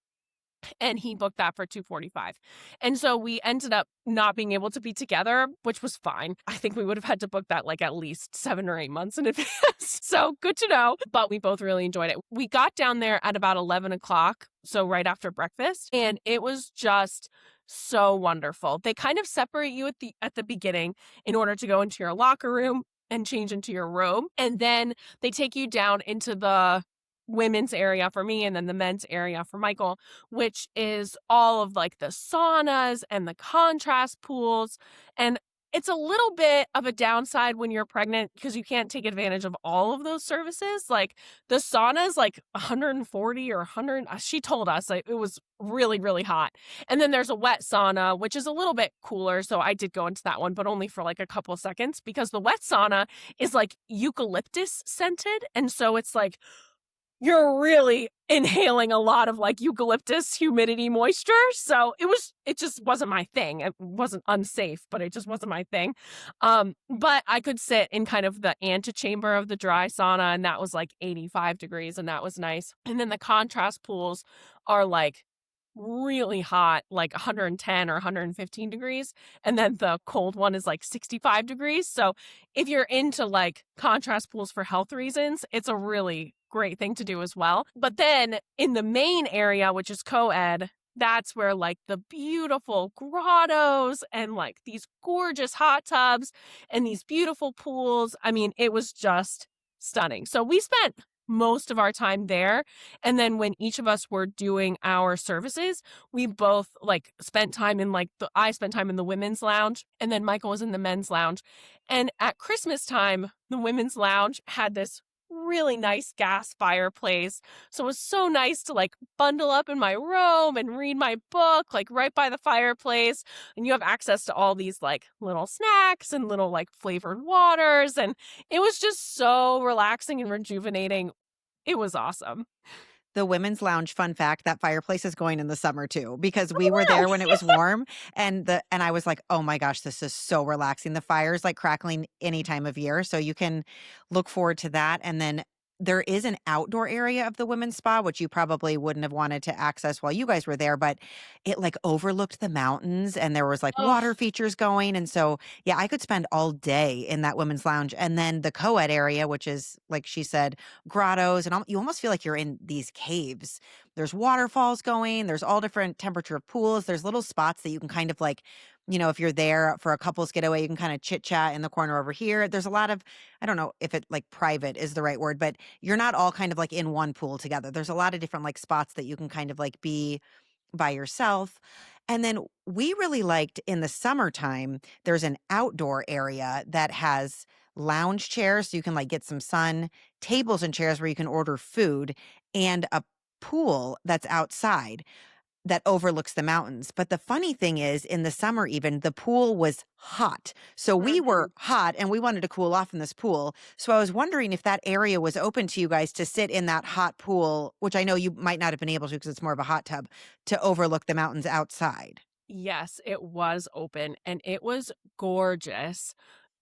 And he booked that for 2:45. And so we ended up not being able to be together, which was fine. I think we would have had to book that like at least 7 or 8 months in advance. So good to know. But we both really enjoyed it. We got down there at about 11 o'clock, so right after breakfast, and it was just so wonderful. They kind of separate you at the beginning in order to go into your locker room and change into your robe. And then they take you down into the women's area for me and then the men's area for Michael, which is all of like the saunas and the contrast pools. And it's a little bit of a downside when you're pregnant because you can't take advantage of all of those services. Like the sauna is like 140 or 100. She told us like, it was really, really hot. And then there's a wet sauna, which is a little bit cooler. So I did go into that one, but only for like a couple seconds because the wet sauna is like eucalyptus scented. And so it's like, you're really inhaling a lot of like eucalyptus humidity moisture. So it just wasn't my thing. It wasn't unsafe, but it just wasn't my thing. But I could sit in kind of the antechamber of the dry sauna, and that was like 85 degrees, and that was nice. And then the contrast pools are like really hot, like 110 or 115 degrees. And then the cold one is like 65 degrees. So if you're into like contrast pools for health reasons, it's a really great thing to do as well. But then in the main area, which is co-ed, that's where like the beautiful grottos and like these gorgeous hot tubs and these beautiful pools. I mean, it was just stunning. So we spent most of our time there. And then when each of us were doing our services, we both like spent time in like I spent time in the women's lounge and then Michael was in the men's lounge. And at Christmas time, the women's lounge had this really nice gas fireplace. So it was so nice to like bundle up in my robe and read my book like right by the fireplace. And you have access to all these like little snacks and little like flavored waters. And it was just so relaxing and rejuvenating. It was awesome. The women's lounge, fun fact, that fireplace is going in the summer too, because we were Oh, there when it was warm and I was like, oh my gosh, this is so relaxing. The fire's like crackling any time of year. So you can look forward to that. And then there is an outdoor area of the women's spa, which you probably wouldn't have wanted to access while you guys were there, but it like overlooked the mountains and there was like oh, water features going. And so, yeah, I could spend all day in that women's lounge. And then the co-ed area, which is, like she said, grottos, and you almost feel like you're in these caves. There's waterfalls going, there's all different temperature pools, there's little spots that you can kind of like, if you're there for a couple's getaway, you can kind of chit chat in the corner over here. There's a lot of, I don't know if it like private is the right word, but you're not all kind of like in one pool together. There's a lot of different like spots that you can kind of like be by yourself. And then we really liked in the summertime, there's an outdoor area that has lounge chairs so you can like get some sun, tables and chairs where you can order food, and a pool that's outside that overlooks the mountains. But the funny thing is, in the summer even, the pool was hot. So we were mhm. hot and we wanted to cool off in this pool. So I was wondering if that area was open to you guys to sit in that hot pool, which I know you might not have been able to because it's more of a hot tub, to overlook the mountains outside. Yes, it was open and it was gorgeous.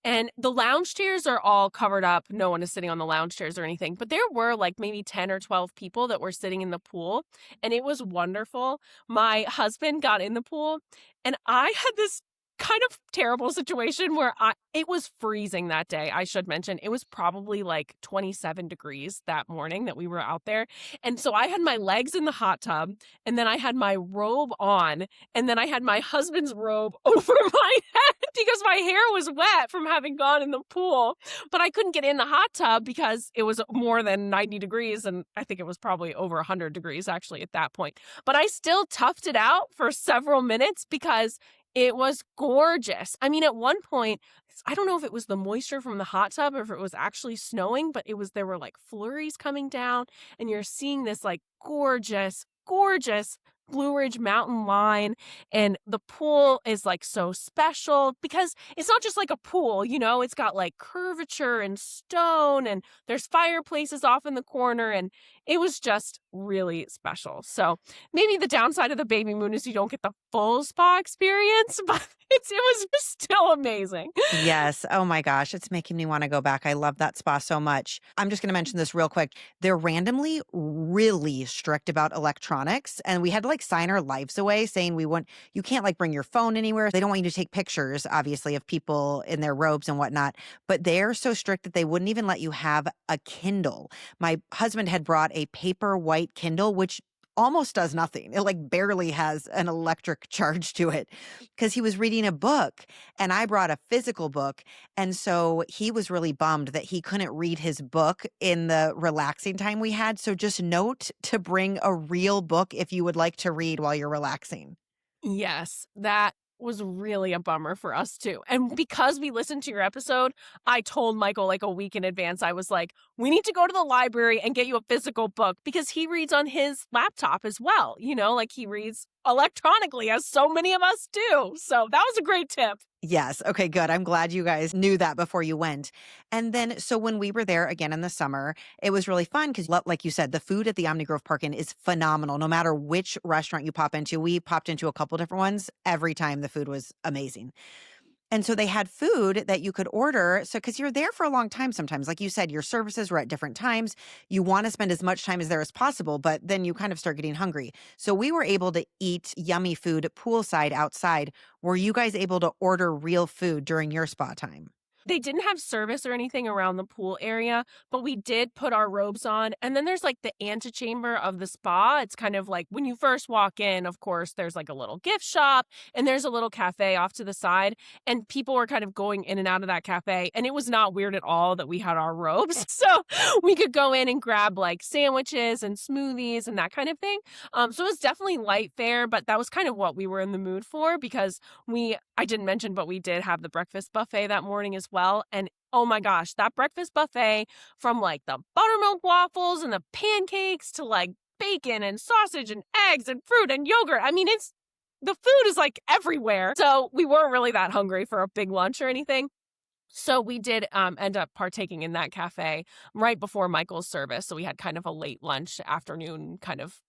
And the lounge chairs are all covered up. No one is sitting on the lounge chairs or anything. But there were like maybe 10 or 12 people that were sitting in the pool. And it was wonderful. My husband got in the pool and I had this kind of terrible situation where it was freezing that day. I should mention it was probably like 27 degrees that morning that we were out there. And so I had my legs in the hot tub and then I had my robe on and then I had my husband's robe over my head because my hair was wet from having gone in the pool. But I couldn't get in the hot tub because it was more than 90 degrees. And I think it was probably over 100 degrees actually at that point. But I still toughed it out for several minutes because it was gorgeous. I mean, at one point, I don't know if it was the moisture from the hot tub or if it was actually snowing, but there were like flurries coming down and you're seeing this like gorgeous, gorgeous Blue Ridge mountain line. And the pool is like so special because it's not just like a pool, it's got like curvature and stone and there's fireplaces off in the corner. And it was just really special. So maybe the downside of the Babymoon is you don't get the full spa experience, but it was still amazing. Yes. Oh my gosh. It's making me want to go back. I love that spa so much. I'm just going to mention this real quick. They're randomly really strict about electronics. And we had to like sign our lives away saying you can't like bring your phone anywhere. They don't want you to take pictures, obviously, of people in their robes and whatnot. But they're so strict that they wouldn't even let you have a Kindle. My husband had brought a paper white Kindle, which almost does nothing. It like barely has an electric charge to it because he was reading a book and I brought a physical book. And so he was really bummed that he couldn't read his book in the relaxing time we had. So just note to bring a real book if you would like to read while you're relaxing. Yes, that was really a bummer for us too. And because we listened to your episode, I told Michael like a week in advance, I was like, we need to go to the library and get you a physical book because he reads on his laptop as well. Like he reads electronically as so many of us do. So that was a great tip. Yes. Okay, good. I'm glad you guys knew that before you went. And then, so when we were there again in the summer, it was really fun because, like you said, the food at the Omni Grove Park Inn is phenomenal. No matter which restaurant you pop into, we popped into a couple different ones. Every time the food was amazing. And so they had food that you could order. So, because you're there for a long time sometimes, like you said, your services were at different times. You want to spend as much time as there as possible, but then you kind of start getting hungry. So we were able to eat yummy food poolside outside. Were you guys able to order real food during your spa time? They didn't have service or anything around the pool area, but we did put our robes on. And then there's like the antechamber of the spa. It's kind of like when you first walk in, of course, there's like a little gift shop and there's a little cafe off to the side. And people were kind of going in and out of that cafe. And it was not weird at all that we had our robes. So we could go in and grab like sandwiches and smoothies and that kind of thing. So it was definitely light fare, but that was kind of what we were in the mood for because I didn't mention, but we did have the breakfast buffet that morning as well. And oh my gosh, that breakfast buffet from like the buttermilk waffles and the pancakes to like bacon and sausage and eggs and fruit and yogurt. I mean, the food is like everywhere. So we weren't really that hungry for a big lunch or anything. So we did end up partaking in that cafe right before Michael's service. So we had kind of a late lunch, afternoon kind of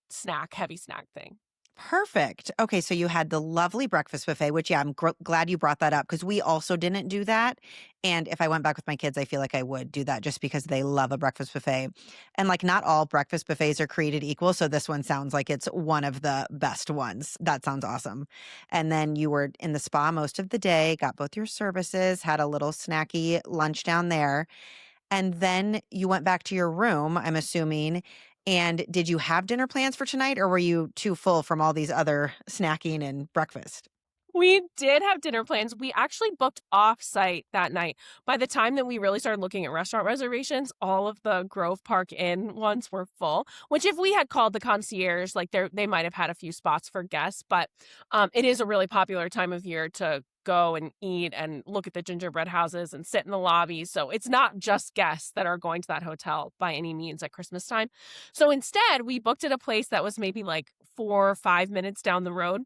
heavy snack thing. Perfect. Okay, so you had the lovely breakfast buffet, which, yeah, I'm glad you brought that up because we also didn't do that. And if I went back with my kids, I feel like I would do that just because they love a breakfast buffet. And like not all breakfast buffets are created equal. So this one sounds like it's one of the best ones. That sounds awesome. And then you were in the spa most of the day, got both your services, had a little snacky lunch down there. And then you went back to your room, I'm assuming. And did you have dinner plans for tonight or were you too full from all these other snacking and breakfast? We did have dinner plans. We actually booked off-site that night. By the time that we really started looking at restaurant reservations, all of the Grove Park Inn ones were full, which if we had called the concierge, like they might have had a few spots for guests, but it is a really popular time of year to go and eat and look at the gingerbread houses and sit in the lobby. So it's not just guests that are going to that hotel by any means at Christmas time. So instead, we booked at a place that was maybe like 4 or 5 minutes down the road.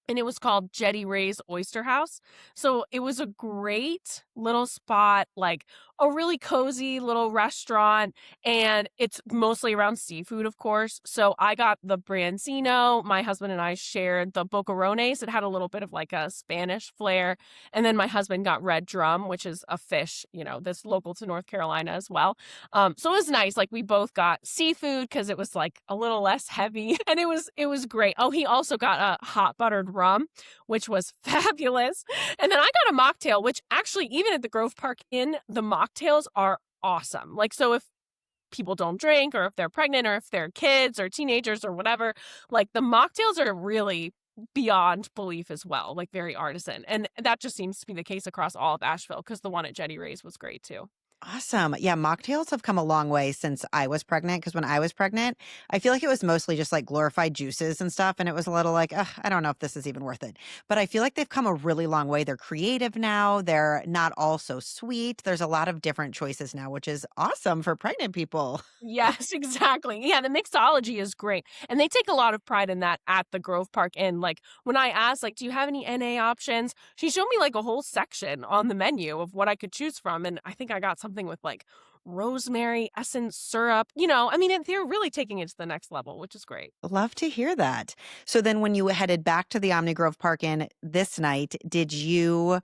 And it was called Jetty Ray's Oyster House. So it was a great little spot, like a really cozy little restaurant, and it's mostly around seafood, of course. So I got the branzino. My husband and I shared the boquerones. It had a little bit of like a Spanish flair. And then my husband got red drum, which is a fish, that's local to North Carolina as well. So it was nice. Like we both got seafood because it was like a little less heavy, and it was great. Oh, he also got a hot buttered rum, which was fabulous. And then I got a mocktail, which actually, even at the Grove Park Inn, the mocktails are awesome. Like, so if people don't drink, or if they're pregnant, or if they're kids or teenagers or whatever, like the mocktails are really beyond belief as well, like very artisan. And that just seems to be the case across all of Asheville, because the one at Jetty Ray's was great too. Awesome. Yeah, mocktails have come a long way since I was pregnant. Because when I was pregnant, I feel like it was mostly just like glorified juices and stuff. And it was a little like, ugh, I don't know if this is even worth it. But I feel like they've come a really long way. They're creative now. They're not all so sweet. There's a lot of different choices now, which is awesome for pregnant people. Yes, exactly. Yeah, the mixology is great. And they take a lot of pride in that at the Grove Park Inn. Like when I asked, like, do you have any NA options? She showed me like a whole section on the menu of what I could choose from. And I think I got something with like rosemary essence syrup. I mean, they're really taking it to the next level, which is great. Love to hear that. So then when you headed back to the Omni Grove Park Inn this night, did you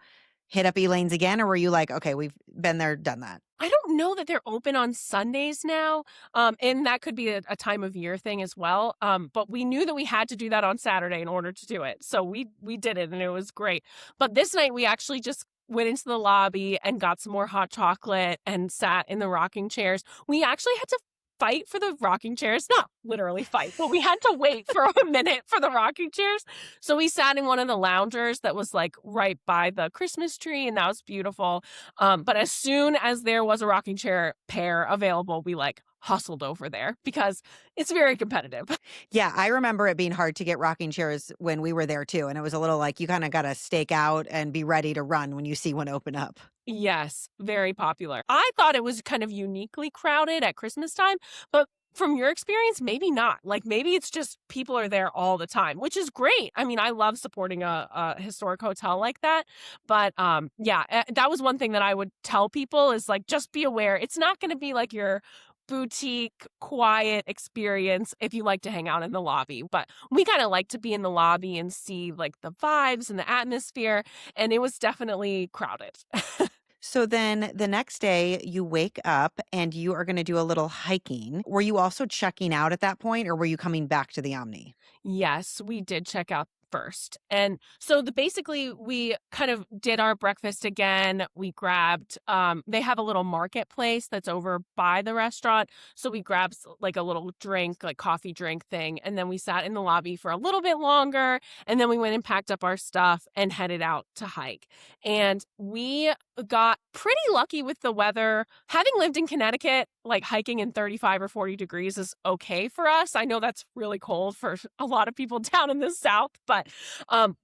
hit up Elaine's again, or were you like, okay, we've been there, done that? I don't know that they're open on Sundays now, and that could be a time of year thing as well. But we knew that we had to do that on Saturday in order to do it, so we did it, and it was great. But this night we actually just went into the lobby and got some more hot chocolate and sat in the rocking chairs. We actually had to fight for the rocking chairs, not literally fight, but we had to wait for a minute for the rocking chairs. So we sat in one of the loungers that was like right by the Christmas tree, and that was beautiful. But as soon as there was a rocking chair pair available, we like hustled over there because it's very competitive. Yeah, I remember it being hard to get rocking chairs when we were there too. And it was a little like you kind of got to stake out and be ready to run when you see one open up. Yes, very popular. I thought it was kind of uniquely crowded at Christmas time, but from your experience, maybe not. Like maybe it's just people are there all the time, which is great. I mean, I love supporting a historic hotel like that. But yeah, that was one thing that I would tell people is like, just be aware. It's not going to be like your boutique, quiet experience if you like to hang out in the lobby. But we kind of like to be in the lobby and see like the vibes and the atmosphere. And it was definitely crowded. So then the next day you wake up and you are going to do a little hiking. Were you also checking out at that point, or were you coming back to the Omni? Yes, we did check out first. And so basically we kind of did our breakfast again. We grabbed they have a little marketplace that's over by the restaurant. So we grabbed like a little drink, like coffee drink thing, and then we sat in the lobby for a little bit longer, and then we went and packed up our stuff and headed out to hike. And we got pretty lucky with the weather. Having lived in Connecticut, like hiking in 35 or 40 degrees is okay for us. I know that's really cold for a lot of people down in the South, but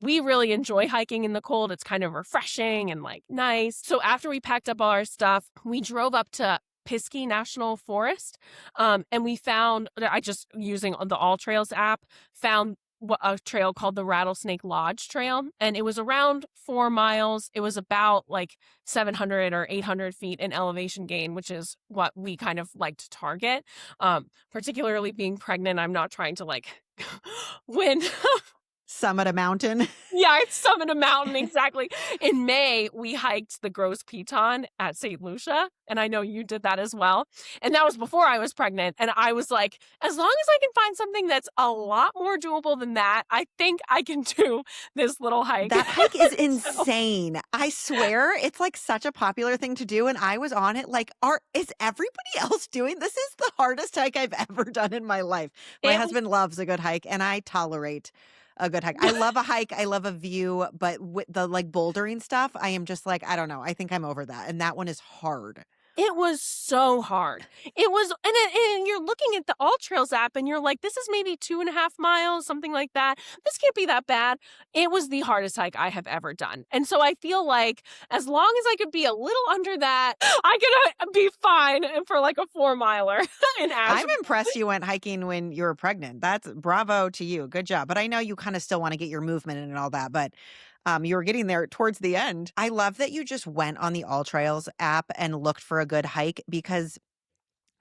we really enjoy hiking in the cold. It's kind of refreshing and like nice. So after we packed up all our stuff, we drove up to Pisky National Forest, and we found, I just using the All Trails app, found a trail called the Rattlesnake Lodge Trail, and it was around 4 miles. It was about like 700 or 800 feet in elevation gain, which is what we kind of like to target. Particularly being pregnant, I'm not trying to like win. Summit a mountain. Yeah, it's summit a mountain, exactly. In May, we hiked the Gros Piton at St. Lucia, and I know you did that as well. And that was before I was pregnant, and I was like, as long as I can find something that's a lot more doable than that, I think I can do this little hike. That hike is So- insane. I swear it's like such a popular thing to do. And I was on it like, is everybody else doing this? Is the hardest hike I've ever done in my life. My It husband loves a good hike, and I tolerate a good hike. I love a hike. I love a view, but with the like bouldering stuff, I am just like, I don't know. I think I'm over that. And that one is hard. It was so hard. It was, and you're looking at the All Trails app and you're like, this is maybe 2.5 miles, something like that. This can't be that bad. It was the hardest hike I have ever done. And so I feel like as long as I could be a little under that, I could be fine for like a 4 miler in I'm Asheville. impressed you went hiking when you were pregnant. That's bravo to you. Good job. But I know you kind of still want to get your movement in and all that. But You were getting there towards the end. I love that you just went on the All Trails app and looked for a good hike because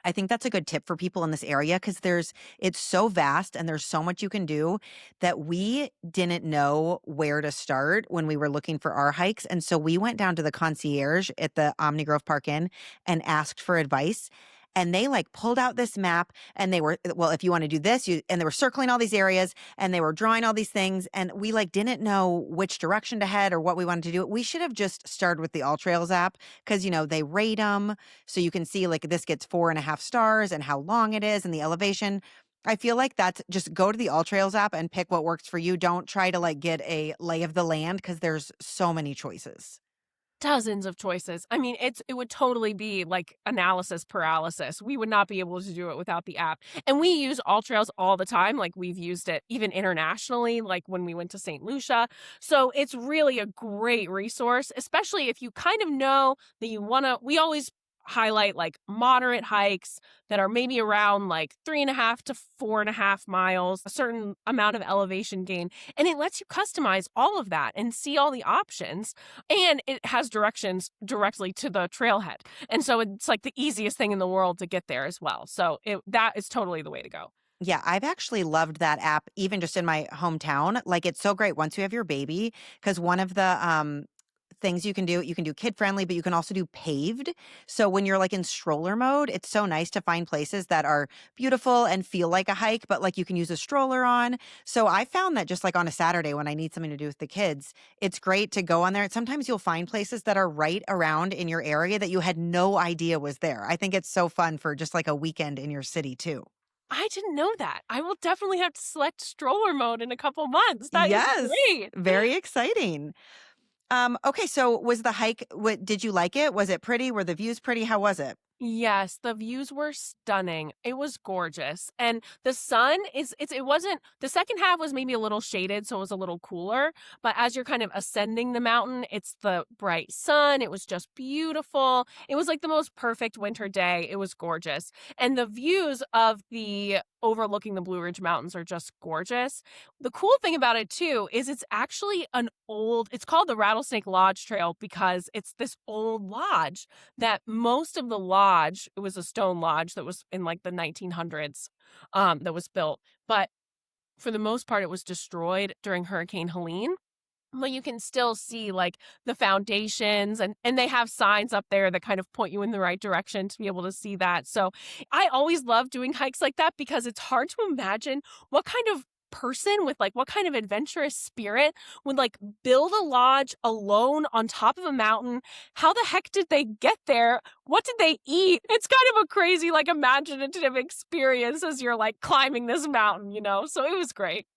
I think that's a good tip for people in this area because it's so vast and there's so much you can do that we didn't know where to start when we were looking for our hikes. And so we went down to the concierge at the Omni Grove Park Inn and asked for advice. And they like pulled out this map and they were, well, if you want to do this, and they were circling all these areas and they were drawing all these things. And we like didn't know which direction to head or what we wanted to do. We should have just started with the All Trails app because, they rate them. So you can see like this gets 4.5 stars and how long it is and the elevation. I feel like that's just go to the All Trails app and pick what works for you. Don't try to like get a lay of the land because there's so many choices. Dozens of choices. I mean, it would totally be like analysis paralysis. We would not be able to do it without the app. And we use All Trails all the time. Like we've used it even internationally, like when we went to St. Lucia. So it's really a great resource, especially if you kind of know that we always highlight like moderate hikes that are maybe around like 3.5 to 4.5 miles, a certain amount of elevation gain. And it lets you customize all of that and see all the options. And it has directions directly to the trailhead. And so it's like the easiest thing in the world to get there as well. So that is totally the way to go. Yeah, I've actually loved that app even just in my hometown. Like it's so great once you have your baby because one of the things you can do kid friendly, but you can also do paved. So when you're like in stroller mode, it's so nice to find places that are beautiful and feel like a hike, but like you can use a stroller on. So I found that just like on a Saturday when I need something to do with the kids, it's great to go on there. And sometimes you'll find places that are right around in your area that you had no idea was there. I think it's so fun for just like a weekend in your city too. I didn't know that. I will definitely have to select stroller mode in a couple months. That is Yes, great. very exciting. Okay, so was the hike, did you like it? Was it pretty? Were the views pretty? How was it? Yes, the views were stunning. It was gorgeous. And the sun it wasn't the second half was maybe a little shaded, so it was a little cooler, but as you're kind of ascending the mountain, it's the bright sun. It was just beautiful. It was like the most perfect winter day. It was gorgeous. And the views of the overlooking the Blue Ridge Mountains are just gorgeous. The cool thing about it too is it's actually it's called the Rattlesnake Lodge Trail because it's this old lodge that most of the lodge, it was a stone lodge that was in like the 1900s, that was built. But for the most part, it was destroyed during Hurricane Helene. But you can still see like the foundations and they have signs up there that kind of point you in the right direction to be able to see that. So I always love doing hikes like that because it's hard to imagine what kind of person with like what kind of adventurous spirit would like build a lodge alone on top of a mountain. How the heck did they get there? What did they eat? It's kind of a crazy like imaginative experience as you're like climbing this mountain. So it was great.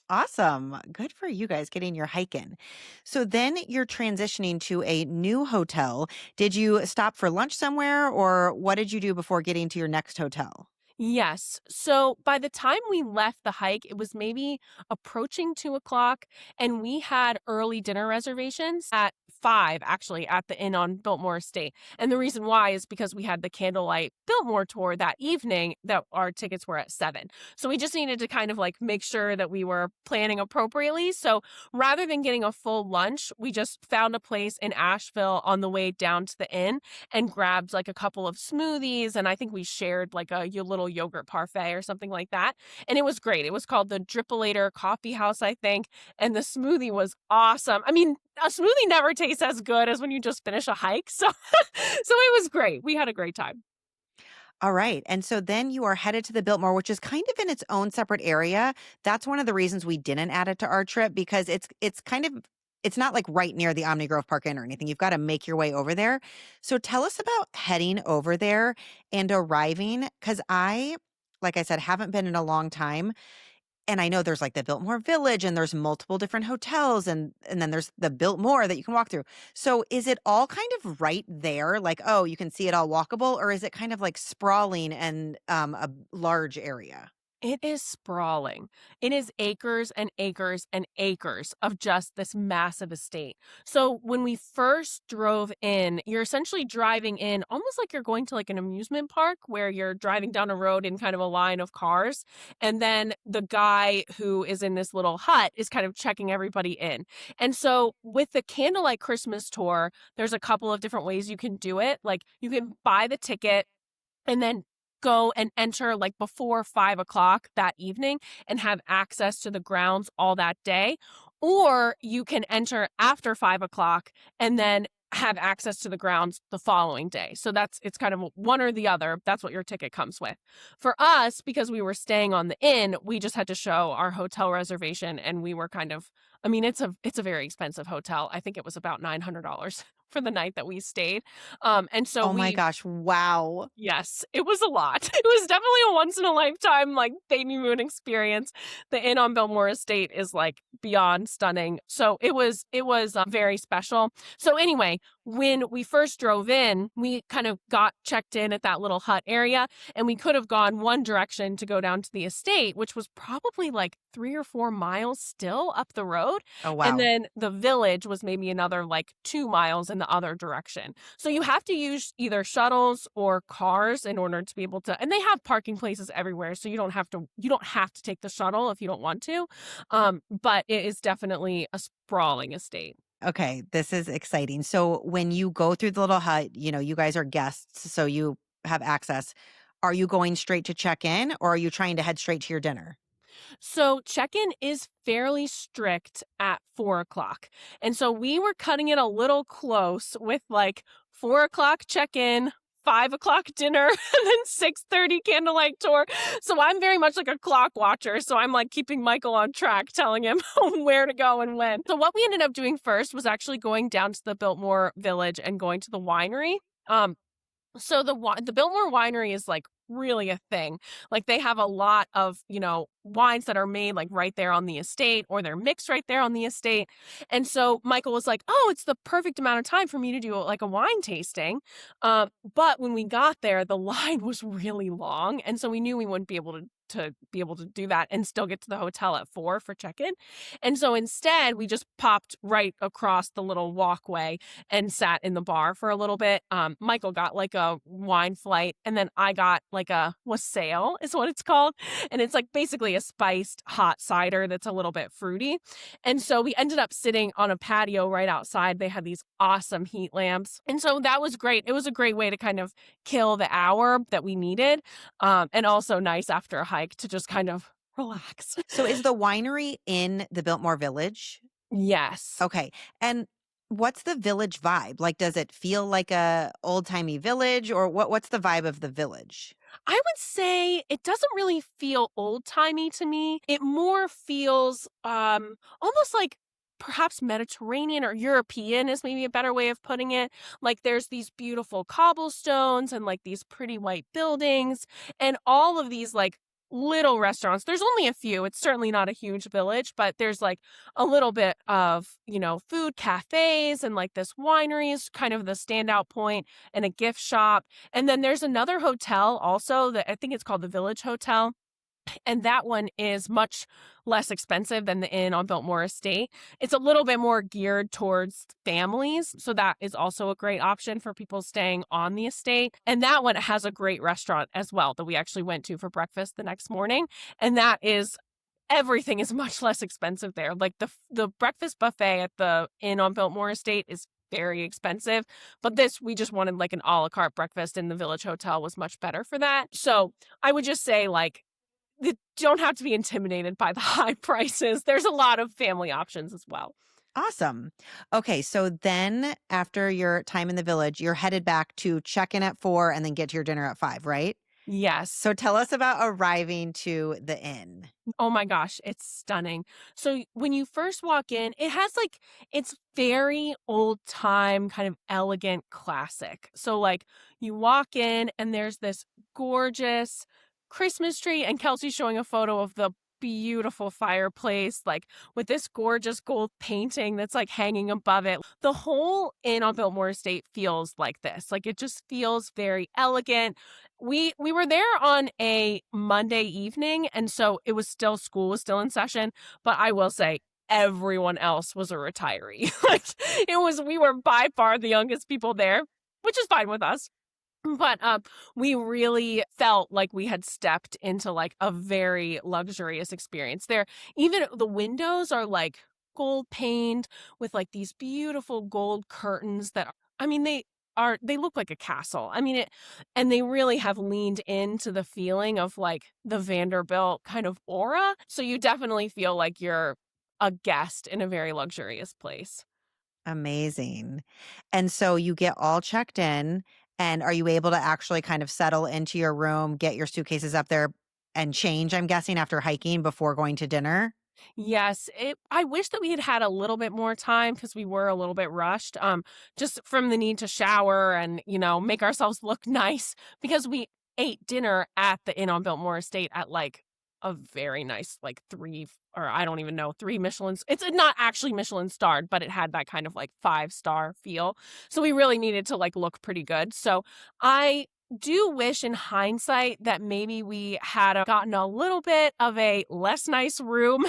Awesome. Good for you guys getting your hike in. So then you're transitioning to a new hotel. Did you stop for lunch somewhere or what did you do before getting to your next hotel? Yes. So by the time we left the hike, it was maybe approaching 2 o'clock, and we had early dinner reservations at 5, actually, at the inn on Biltmore Estate. And the reason why is because we had the Candlelight Biltmore tour that evening that our tickets were at 7. So we just needed to kind of like make sure that we were planning appropriately. So rather than getting a full lunch, we just found a place in Asheville on the way down to the inn and grabbed like a couple of smoothies. And I think we shared like a little yogurt parfait or something like that. And it was great. It was called the Drippolator Coffeehouse, I think. And the smoothie was awesome. I mean, a smoothie never tastes as good as when you just finish a hike. So, so it was great. We had a great time. All right. And so then you are headed to the Biltmore, which is kind of in its own separate area. That's one of the reasons we didn't add it to our trip because it's kind of it's not like right near the Omni Grove Park Inn or anything. You've got to make your way over there. So tell us about heading over there and arriving because like I said, haven't been in a long time. And I know there's like the Biltmore Village and there's multiple different hotels and then there's the Biltmore that you can walk through. So is it all kind of right there? Like, oh, you can see it all walkable, or is it kind of like sprawling and a large area? It is sprawling. It is acres and acres and acres of just this massive estate. So when we first drove in, you're essentially driving in almost like you're going to like an amusement park where you're driving down a road in kind of a line of cars. And then the guy who is in this little hut is kind of checking everybody in. And so with the Candlelight Christmas Tour, there's a couple of different ways you can do it. Like you can buy the ticket and then go and enter like before 5 o'clock that evening and have access to the grounds all that day. Or you can enter after 5 o'clock and then have access to the grounds the following day. So it's kind of one or the other. That's what your ticket comes with. For us, because we were staying on the inn, we just had to show our hotel reservation and we were kind of, I mean, it's a very expensive hotel. I think it was about $900 for the night that we stayed. And so Oh my we gosh, wow. Yes, it was a lot. It was definitely a once in a lifetime, like, Babymoon experience. The inn on Biltmore Estate is, like, beyond stunning. So it was very special. So anyway, when we first drove in, we kind of got checked in at that little hut area, and we could have gone one direction to go down to the estate, which was probably, like, 3 or 4 miles still up the road. Oh, And wow. then the village was maybe another, like, 2 miles in the other direction. So you have to use either shuttles or cars in order to be able to, and they have parking places everywhere, so you don't have to take the shuttle if you don't want to. But it is definitely a sprawling estate. Okay, this is exciting. So when you go through the little hut, you guys are guests, so you have access. Are you going straight to check in or are you trying to head straight to your dinner? So check-in is fairly strict at 4 o'clock. And so we were cutting it a little close with like 4 o'clock check-in, 5 o'clock dinner, and then 6:30 candlelight tour. So I'm very much like a clock watcher. So I'm like keeping Michael on track, telling him where to go and when. So what we ended up doing first was actually going down to the Biltmore Village and going to the winery. So the Biltmore Winery is like really a thing. Like they have a lot of, wines that are made like right there on the estate or they're mixed right there on the estate. And so Michael was like, "Oh, it's the perfect amount of time for me to do like a wine tasting." But when we got there, the line was really long, and so we knew we wouldn't be able to do that and still get to the hotel at 4 for check-in. And so instead, we just popped right across the little walkway and sat in the bar for a little bit. Michael got like a wine flight, and then I got like a wassail is what it's called. And it's like basically a spiced hot cider that's a little bit fruity. And so we ended up sitting on a patio right outside. They had these awesome heat lamps. And so that was great. It was a great way to kind of kill the hour that we needed. And also nice after a hike to just kind of relax. So is the winery in the Biltmore Village? Yes. Okay. And what's the village vibe? Like, does it feel like a old-timey village or what's the vibe of the village? I would say it doesn't really feel old-timey to me. It more feels almost like perhaps Mediterranean or European is maybe a better way of putting it. Like there's these beautiful cobblestones and like these pretty white buildings and all of these like little restaurants. There's only a few. It's certainly not a huge village, but there's like a little bit of, food cafes and like this winery is kind of the standout point and a gift shop. And then there's another hotel also that I think it's called the Village Hotel. And that one is much less expensive than the inn on Biltmore Estate. It's a little bit more geared towards families. So that is also a great option for people staying on the estate. And that one has a great restaurant as well that we actually went to for breakfast the next morning. And everything is much less expensive there. Like the breakfast buffet at the inn on Biltmore Estate is very expensive, but we just wanted like an a la carte breakfast and the Village Hotel was much better for that. So I would just say like, you don't have to be intimidated by the high prices. There's a lot of family options as well. Awesome. Okay, so then after your time in the village, you're headed back to check in at 4 and then get to your dinner at 5, right? Yes. So tell us about arriving to the inn. Oh my gosh, it's stunning. So when you first walk in, it's very old time, kind of elegant, classic. So like you walk in and there's this gorgeous Christmas tree, and Kelsey's showing a photo of the beautiful fireplace, like with this gorgeous gold painting that's like hanging above it. The whole inn on Biltmore Estate feels like this. Like it just feels very elegant. We were there on a Monday evening, and so it was still school was still in session, but I will say everyone else was a retiree. Like, we were by far the youngest people there, which is fine with us. But we really felt like we had stepped into like a very luxurious experience there. Even the windows are like gold paned with like these beautiful gold curtains that I mean they look like a castle. I mean it and they really have leaned into the feeling of like the Vanderbilt kind of aura. So you definitely feel like you're a guest in a very luxurious place. Amazing. And so you get all checked in, and are you able to actually kind of settle into your room, get your suitcases up there, and change, I'm guessing, after hiking before going to dinner? Yes, I wish that we had had a little bit more time because we were a little bit rushed, just from the need to shower and, make ourselves look nice because we ate dinner at the Inn on Biltmore Estate at, like, a very nice, like, 3 or I don't even know, 3 Michelins it's not actually Michelin starred, but it had that kind of, like, 5-star feel, so we really needed to, like, look pretty good, so I do wish in hindsight that maybe we had gotten a little bit of a less nice room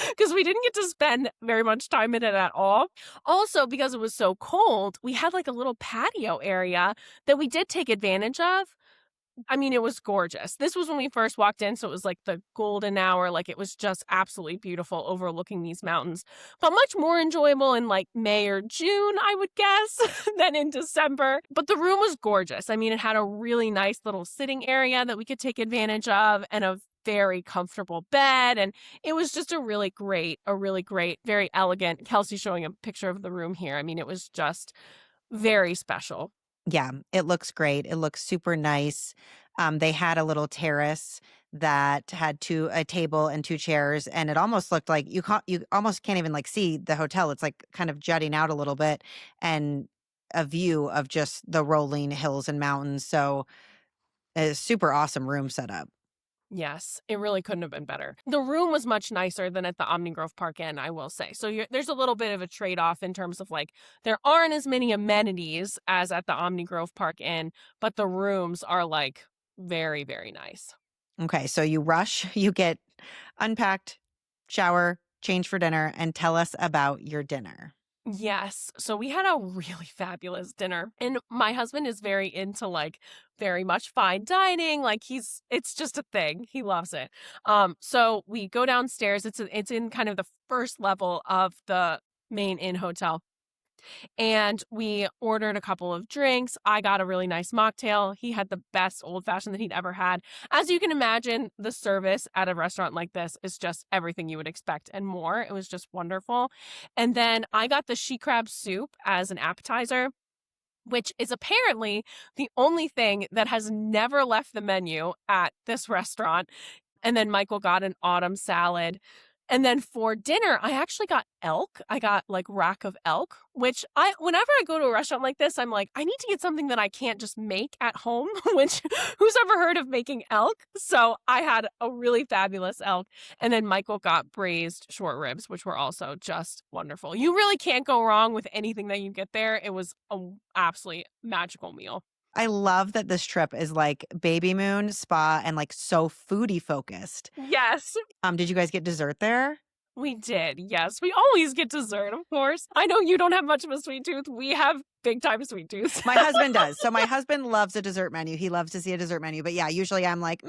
because we didn't get to spend very much time in it at all. Also, because it was so cold, we had like a little patio area that we did take advantage of. I mean, it was gorgeous. This was when we first walked in, so it was like the golden hour. Like it was just absolutely beautiful overlooking these mountains, but much more enjoyable in like May or June, I would guess, than in December. But the room was gorgeous. I mean, it had a really nice little sitting area that we could take advantage of and a very comfortable bed. And it was just a really great, very elegant. Kelsey showing a picture of the room here. I mean, it was just very special. Yeah, it looks great. It looks super nice. They had a little terrace that had a table and 2 chairs, and it almost looked like you almost can't even like see the hotel. It's like kind of jutting out a little bit, and a view of just the rolling hills and mountains. So a super awesome room setup. Yes, it really couldn't have been better. The room was much nicer than at the Omni Grove Park Inn, I will say. So there's a little bit of a trade-off in terms of like there aren't as many amenities as at the Omni Grove Park Inn, but the rooms are like very, very nice. Okay, so you rush, you get unpacked, shower, change for dinner, and tell us about your dinner. Yes. So we had a really fabulous dinner. And my husband is very into like very much fine dining. Like it's just a thing. He loves it. So we go downstairs. It's in kind of the first level of the main inn hotel. And we ordered a couple of drinks. I got a really nice mocktail. He had the best old fashioned that he'd ever had. As you can imagine, the service at a restaurant like this is just everything you would expect and more. It was just wonderful. And then I got the she crab soup as an appetizer, which is apparently the only thing that has never left the menu at this restaurant. And then Michael got an autumn salad. And then for dinner, I actually got elk. I got like rack of elk, which whenever I go to a restaurant like this, I'm like, I need to get something that I can't just make at home, which who's ever heard of making elk? So I had a really fabulous elk. And then Michael got braised short ribs, which were also just wonderful. You really can't go wrong with anything that you get there. It was an absolutely magical meal. I love that this trip is like Babymoon, spa, and like so foodie focused. Yes. Did you guys get dessert there? We did, yes. We always get dessert, of course. I know you don't have much of a sweet tooth. We have big time sweet tooth. My husband does. So my husband loves a dessert menu. He loves to see a dessert menu. But yeah, usually I'm like,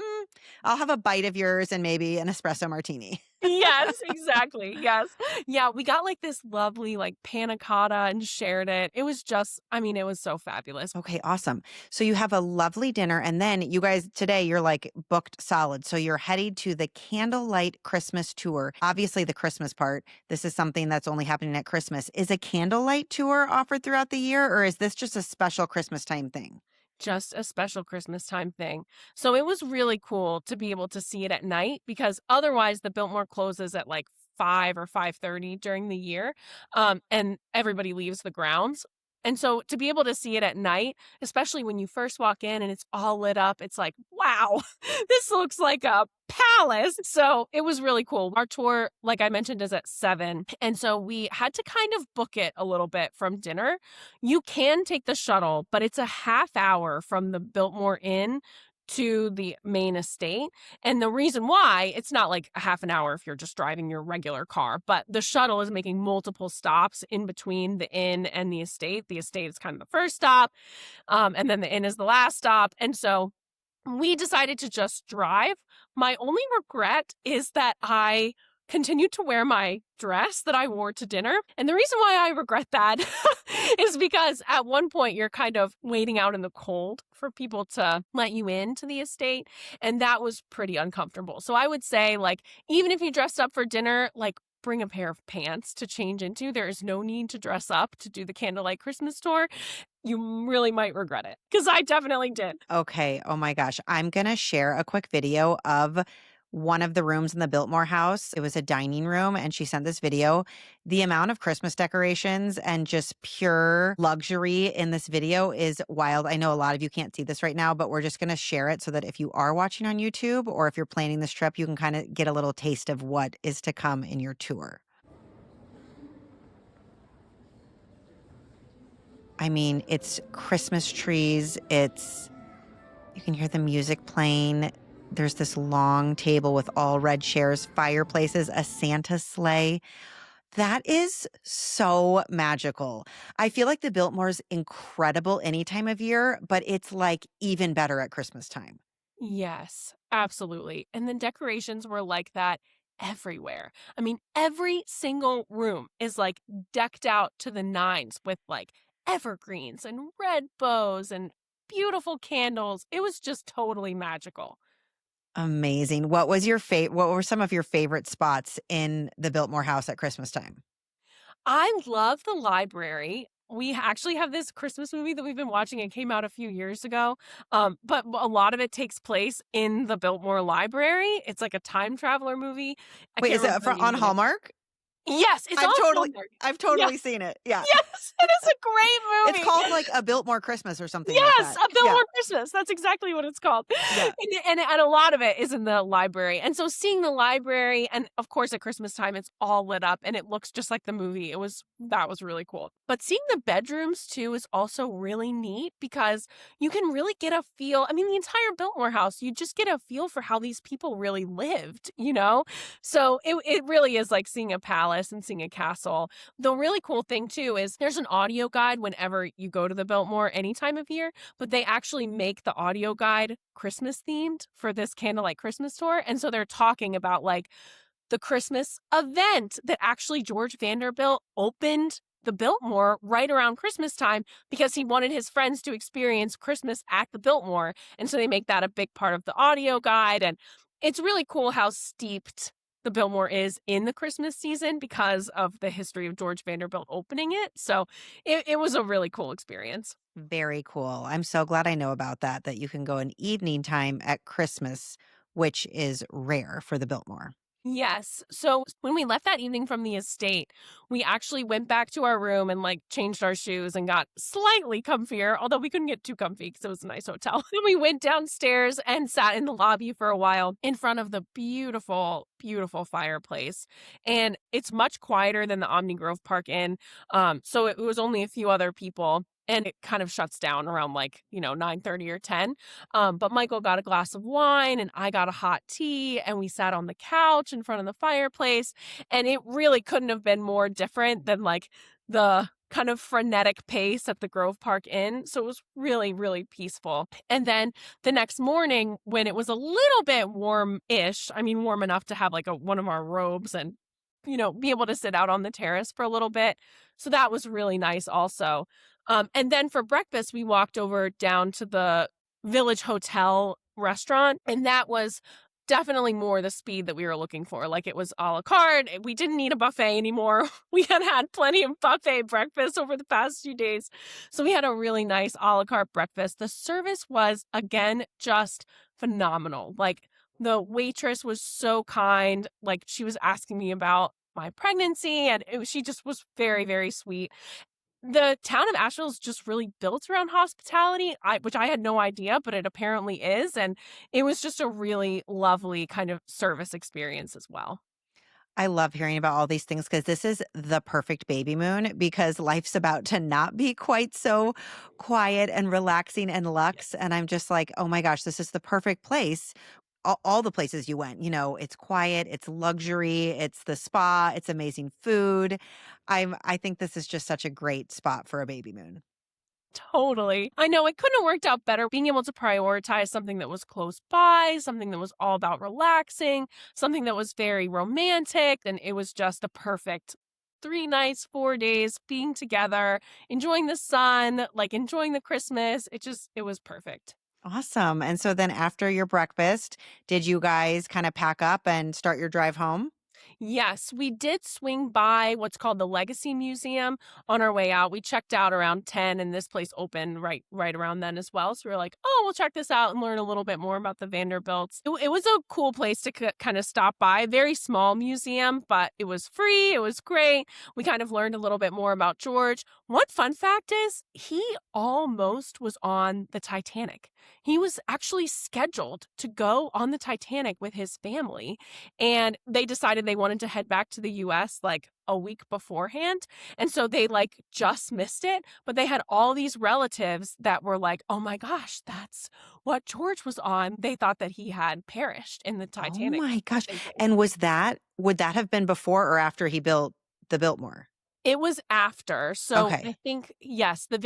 I'll have a bite of yours and maybe an espresso martini. Yes, exactly. Yes. Yeah, we got like this lovely like panna cotta and shared it. It was just, I mean, it was so fabulous. Okay, awesome. So you have a lovely dinner. And then you guys today, you're like booked solid. So you're headed to the Candlelight Christmas Tour. Obviously, the Christmas part, this is something that's only happening at Christmas. Is a candlelight tour offered throughout the year, or is this just a special Christmas time thing? Just a special Christmas time thing. So it was really cool to be able to see it at night because otherwise the Biltmore closes at like 5 or 5:30 during the year. And everybody leaves the grounds. And so to be able to see it at night, especially when you first walk in and it's all lit up, it's like, wow, this looks like a palace. So it was really cool. Our tour, like I mentioned, is at 7. And so we had to kind of book it a little bit from dinner. You can take the shuttle, but it's a half hour from the Biltmore Inn to the main estate. And the reason why, it's not like a half an hour if you're just driving your regular car, but the shuttle is making multiple stops in between the inn and the estate. The estate is kind of the first stop, and then the inn is the last stop. And so we decided to just drive. My only regret is that I continued to wear my dress that I wore to dinner. And the reason why I regret that is because at one point you're kind of waiting out in the cold for people to let you into the estate. And that was pretty uncomfortable. So I would say, like, even if you dressed up for dinner, like, bring a pair of pants to change into. There is no need to dress up to do the Candlelight Christmas tour. You really might regret it, because I definitely did. Okay. Oh my gosh. I'm going to share a quick video of one of the rooms in the Biltmore house. It was a dining room, and she sent this video. The amount of Christmas decorations and just pure luxury in this video is wild. I know a lot of you can't see this right now, but we're just going to share it so that if you are watching on YouTube or if you're planning this trip, you can kind of get a little taste of what is to come in your tour. I mean, it's Christmas trees. You can hear the music playing. There's this long table with all red chairs, fireplaces, a Santa sleigh. That is so magical. I feel like the Biltmore's incredible any time of year, but it's like even better at Christmas time. Yes, absolutely. And the decorations were like that everywhere. I mean, every single room is like decked out to the nines with like evergreens and red bows and beautiful candles. It was just totally magical. Amazing. What were some of your favorite spots in the Biltmore house at Christmas time? I love the library. We actually have this Christmas movie that we've been watching. It came out a few years ago, but a lot of it takes place in the Biltmore Library. It's like a time traveler movie. I Wait, can't is it remember the name on of it. Hallmark? Yes, it's I've on totally Hallmark. I've Yeah, totally seen it. Yeah. yes, it is a great It's movie. called like A Biltmore Christmas or something like Yes, that. A Yeah. Biltmore Christmas. That's exactly what it's called. Yeah. And a lot of it is in the library. And so seeing the library, and of course at Christmas time it's all lit up and it looks just like the movie. That was really cool. But seeing the bedrooms too is also really neat, because you can really get a feel. I mean, the entire Biltmore house, you just get a feel for how these people really lived, you know? So it really is like seeing a palace and seeing a castle. The really cool thing too is there's an audio guide whenever you go to the Biltmore any time of year, but they actually make the audio guide Christmas themed for this Candlelight Christmas tour. And so they're talking about like the Christmas event that actually George Vanderbilt opened the Biltmore right around Christmas time because he wanted his friends to experience Christmas at the Biltmore. And so they make that a big part of the audio guide. And it's really cool how steeped the Biltmore is in the Christmas season because of the history of George Vanderbilt opening it. So it was a really cool experience. Very cool. I'm so glad I know about that you can go in evening time at Christmas, which is rare for the Biltmore. Yes. So when we left that evening from the estate, we actually went back to our room and like changed our shoes and got slightly comfier, although we couldn't get too comfy because it was a nice hotel. Then we went downstairs and sat in the lobby for a while in front of the beautiful, beautiful fireplace. And it's much quieter than the Omni Grove Park Inn. So it was only a few other people. And it kind of shuts down around like, 9:30 or 10. But Michael got a glass of wine and I got a hot tea, and we sat on the couch in front of the fireplace. And it really couldn't have been more different than like the kind of frenetic pace at the Grove Park Inn. So it was really, really peaceful. And then the next morning, when it was a little bit warm-ish, I mean, warm enough to have like one of our robes and, be able to sit out on the terrace for a little bit. So that was really nice also. And then for breakfast, we walked over down to the Village Hotel restaurant, and that was definitely more the speed that we were looking for. Like, it was a la carte. We didn't need a buffet anymore. We had plenty of buffet breakfast over the past few days. So we had a really nice a la carte breakfast. The service was, again, just phenomenal. Like, the waitress was so kind. Like, she was asking me about my pregnancy, and she just was very, very sweet. The town of Asheville is just really built around hospitality, which I had no idea, but it apparently is. And it was just a really lovely kind of service experience as well. I love hearing about all these things because this is the perfect baby moon because life's about to not be quite so quiet and relaxing and luxe. And I'm just like, oh my gosh, this is the perfect place. All the places you went, it's quiet, it's luxury, it's the spa, it's amazing food. I think this is just such a great spot for a baby moon. Totally. I know it couldn't have worked out better being able to prioritize something that was close by, something that was all about relaxing, something that was very romantic. And it was just the perfect 3 nights, 4 days being together, enjoying the sun, like enjoying the Christmas. It was perfect. Awesome. And so then after your breakfast, did you guys kind of pack up and start your drive home? Yes, we did swing by what's called the Legacy Museum on our way out. We checked out around 10 and this place opened right around then as well. So we were like, "Oh, we'll check this out and learn a little bit more about the Vanderbilts." It was a cool place to kind of stop by. Very small museum, but it was free. It was great. We kind of learned a little bit more about George. One fun fact is he almost was on the Titanic. He was actually scheduled to go on the Titanic with his family, and they decided they wanted to head back to the US like a week beforehand. And so they like just missed it. But they had all these relatives that were like, oh my gosh, that's what George was on. They thought that he had perished in the Oh Titanic my gosh. sinking. And would that have been before or after he built the Biltmore? It was after. So I Okay. think, yes, the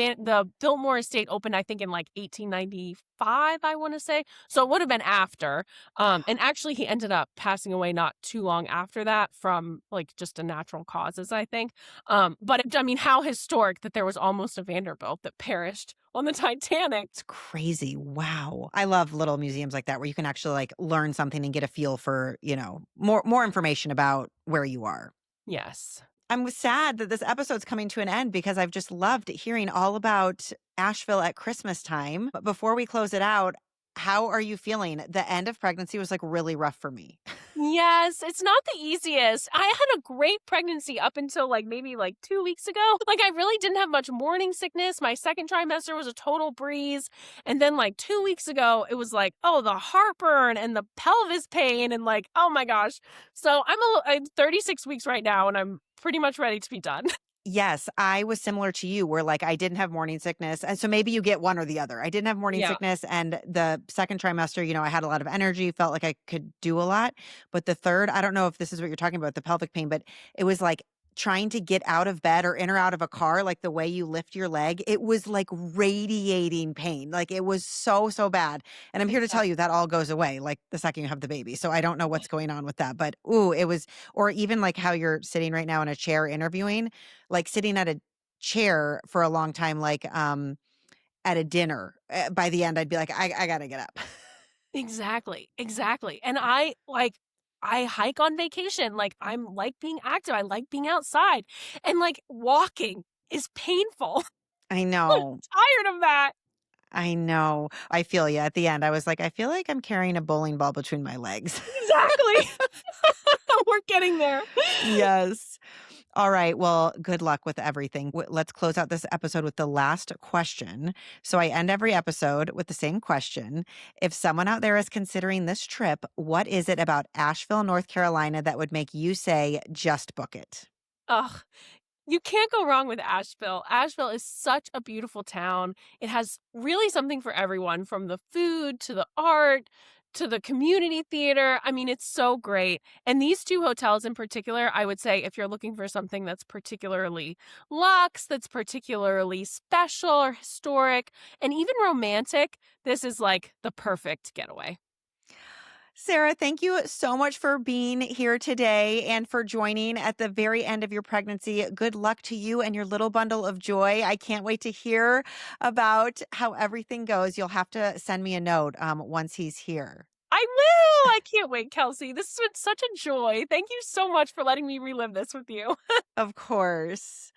Biltmore Estate opened, I think, in like 1895, I want to say. So it would have been after. And actually, he ended up passing away not too long after that from like just a natural causes, I think. I mean, how historic that there was almost a Vanderbilt that perished on the Titanic. It's crazy. Wow. I love little museums like that where you can actually like learn something and get a feel for, more information about where you are. Yes. I'm sad that this episode's coming to an end because I've just loved hearing all about Asheville at Christmas time. But before we close it out, how are you feeling? The end of pregnancy was like really rough for me. Yes, it's not the easiest. I had a great pregnancy up until like maybe like 2 weeks ago. Like I really didn't have much morning sickness. My second trimester was a total breeze. And then like 2 weeks ago, it was like, oh, the heartburn and the pelvis pain and like, oh my gosh. So I'm 36 weeks right now and I'm pretty much ready to be done. Yes, I was similar to you where like I didn't have morning sickness. And so maybe you get one or the other. I didn't have morning Yeah. sickness and the second trimester, I had a lot of energy, felt like I could do a lot. But the third, I don't know if this is what you're talking about, the pelvic pain, but it was like trying to get out of bed or in or out of a car, like the way you lift your leg, it was like radiating pain. Like it was so, so bad. And I'm here to tell you that all goes away like the second you have the baby. So I don't know what's going on with that. But ooh, it was, or even like how you're sitting right now in a chair interviewing, like sitting at a chair for a long time, like at a dinner. By the end, I'd be like, I gotta get up. Exactly, exactly. And I hike on vacation. Like I'm like being active. I like being outside. And like walking is painful. I I'm know. tired of that. I know. I feel you. At the end, I was like, I feel like I'm carrying a bowling ball between my legs. Exactly. We're getting there. Yes. All right. Well, good luck with everything. Let's close out this episode with the last question. So I end every episode with the same question. If someone out there is considering this trip, what is it about Asheville, North Carolina that would make you say, just book it? Ugh. You can't go wrong with Asheville. Asheville is such a beautiful town. It has really something for everyone from the food to the art to the community theater. I mean, it's so great. And these two hotels in particular, I would say if you're looking for something that's particularly luxe, that's particularly special or historic, and even romantic, this is like the perfect getaway. Sarah, thank you so much for being here today and for joining at the very end of your pregnancy. Good luck to you and your little bundle of joy. I can't wait to hear about how everything goes. You'll have to send me a note once he's here. I will. I can't wait, Kelsey. This has been such a joy. Thank you so much for letting me relive this with you. Of course.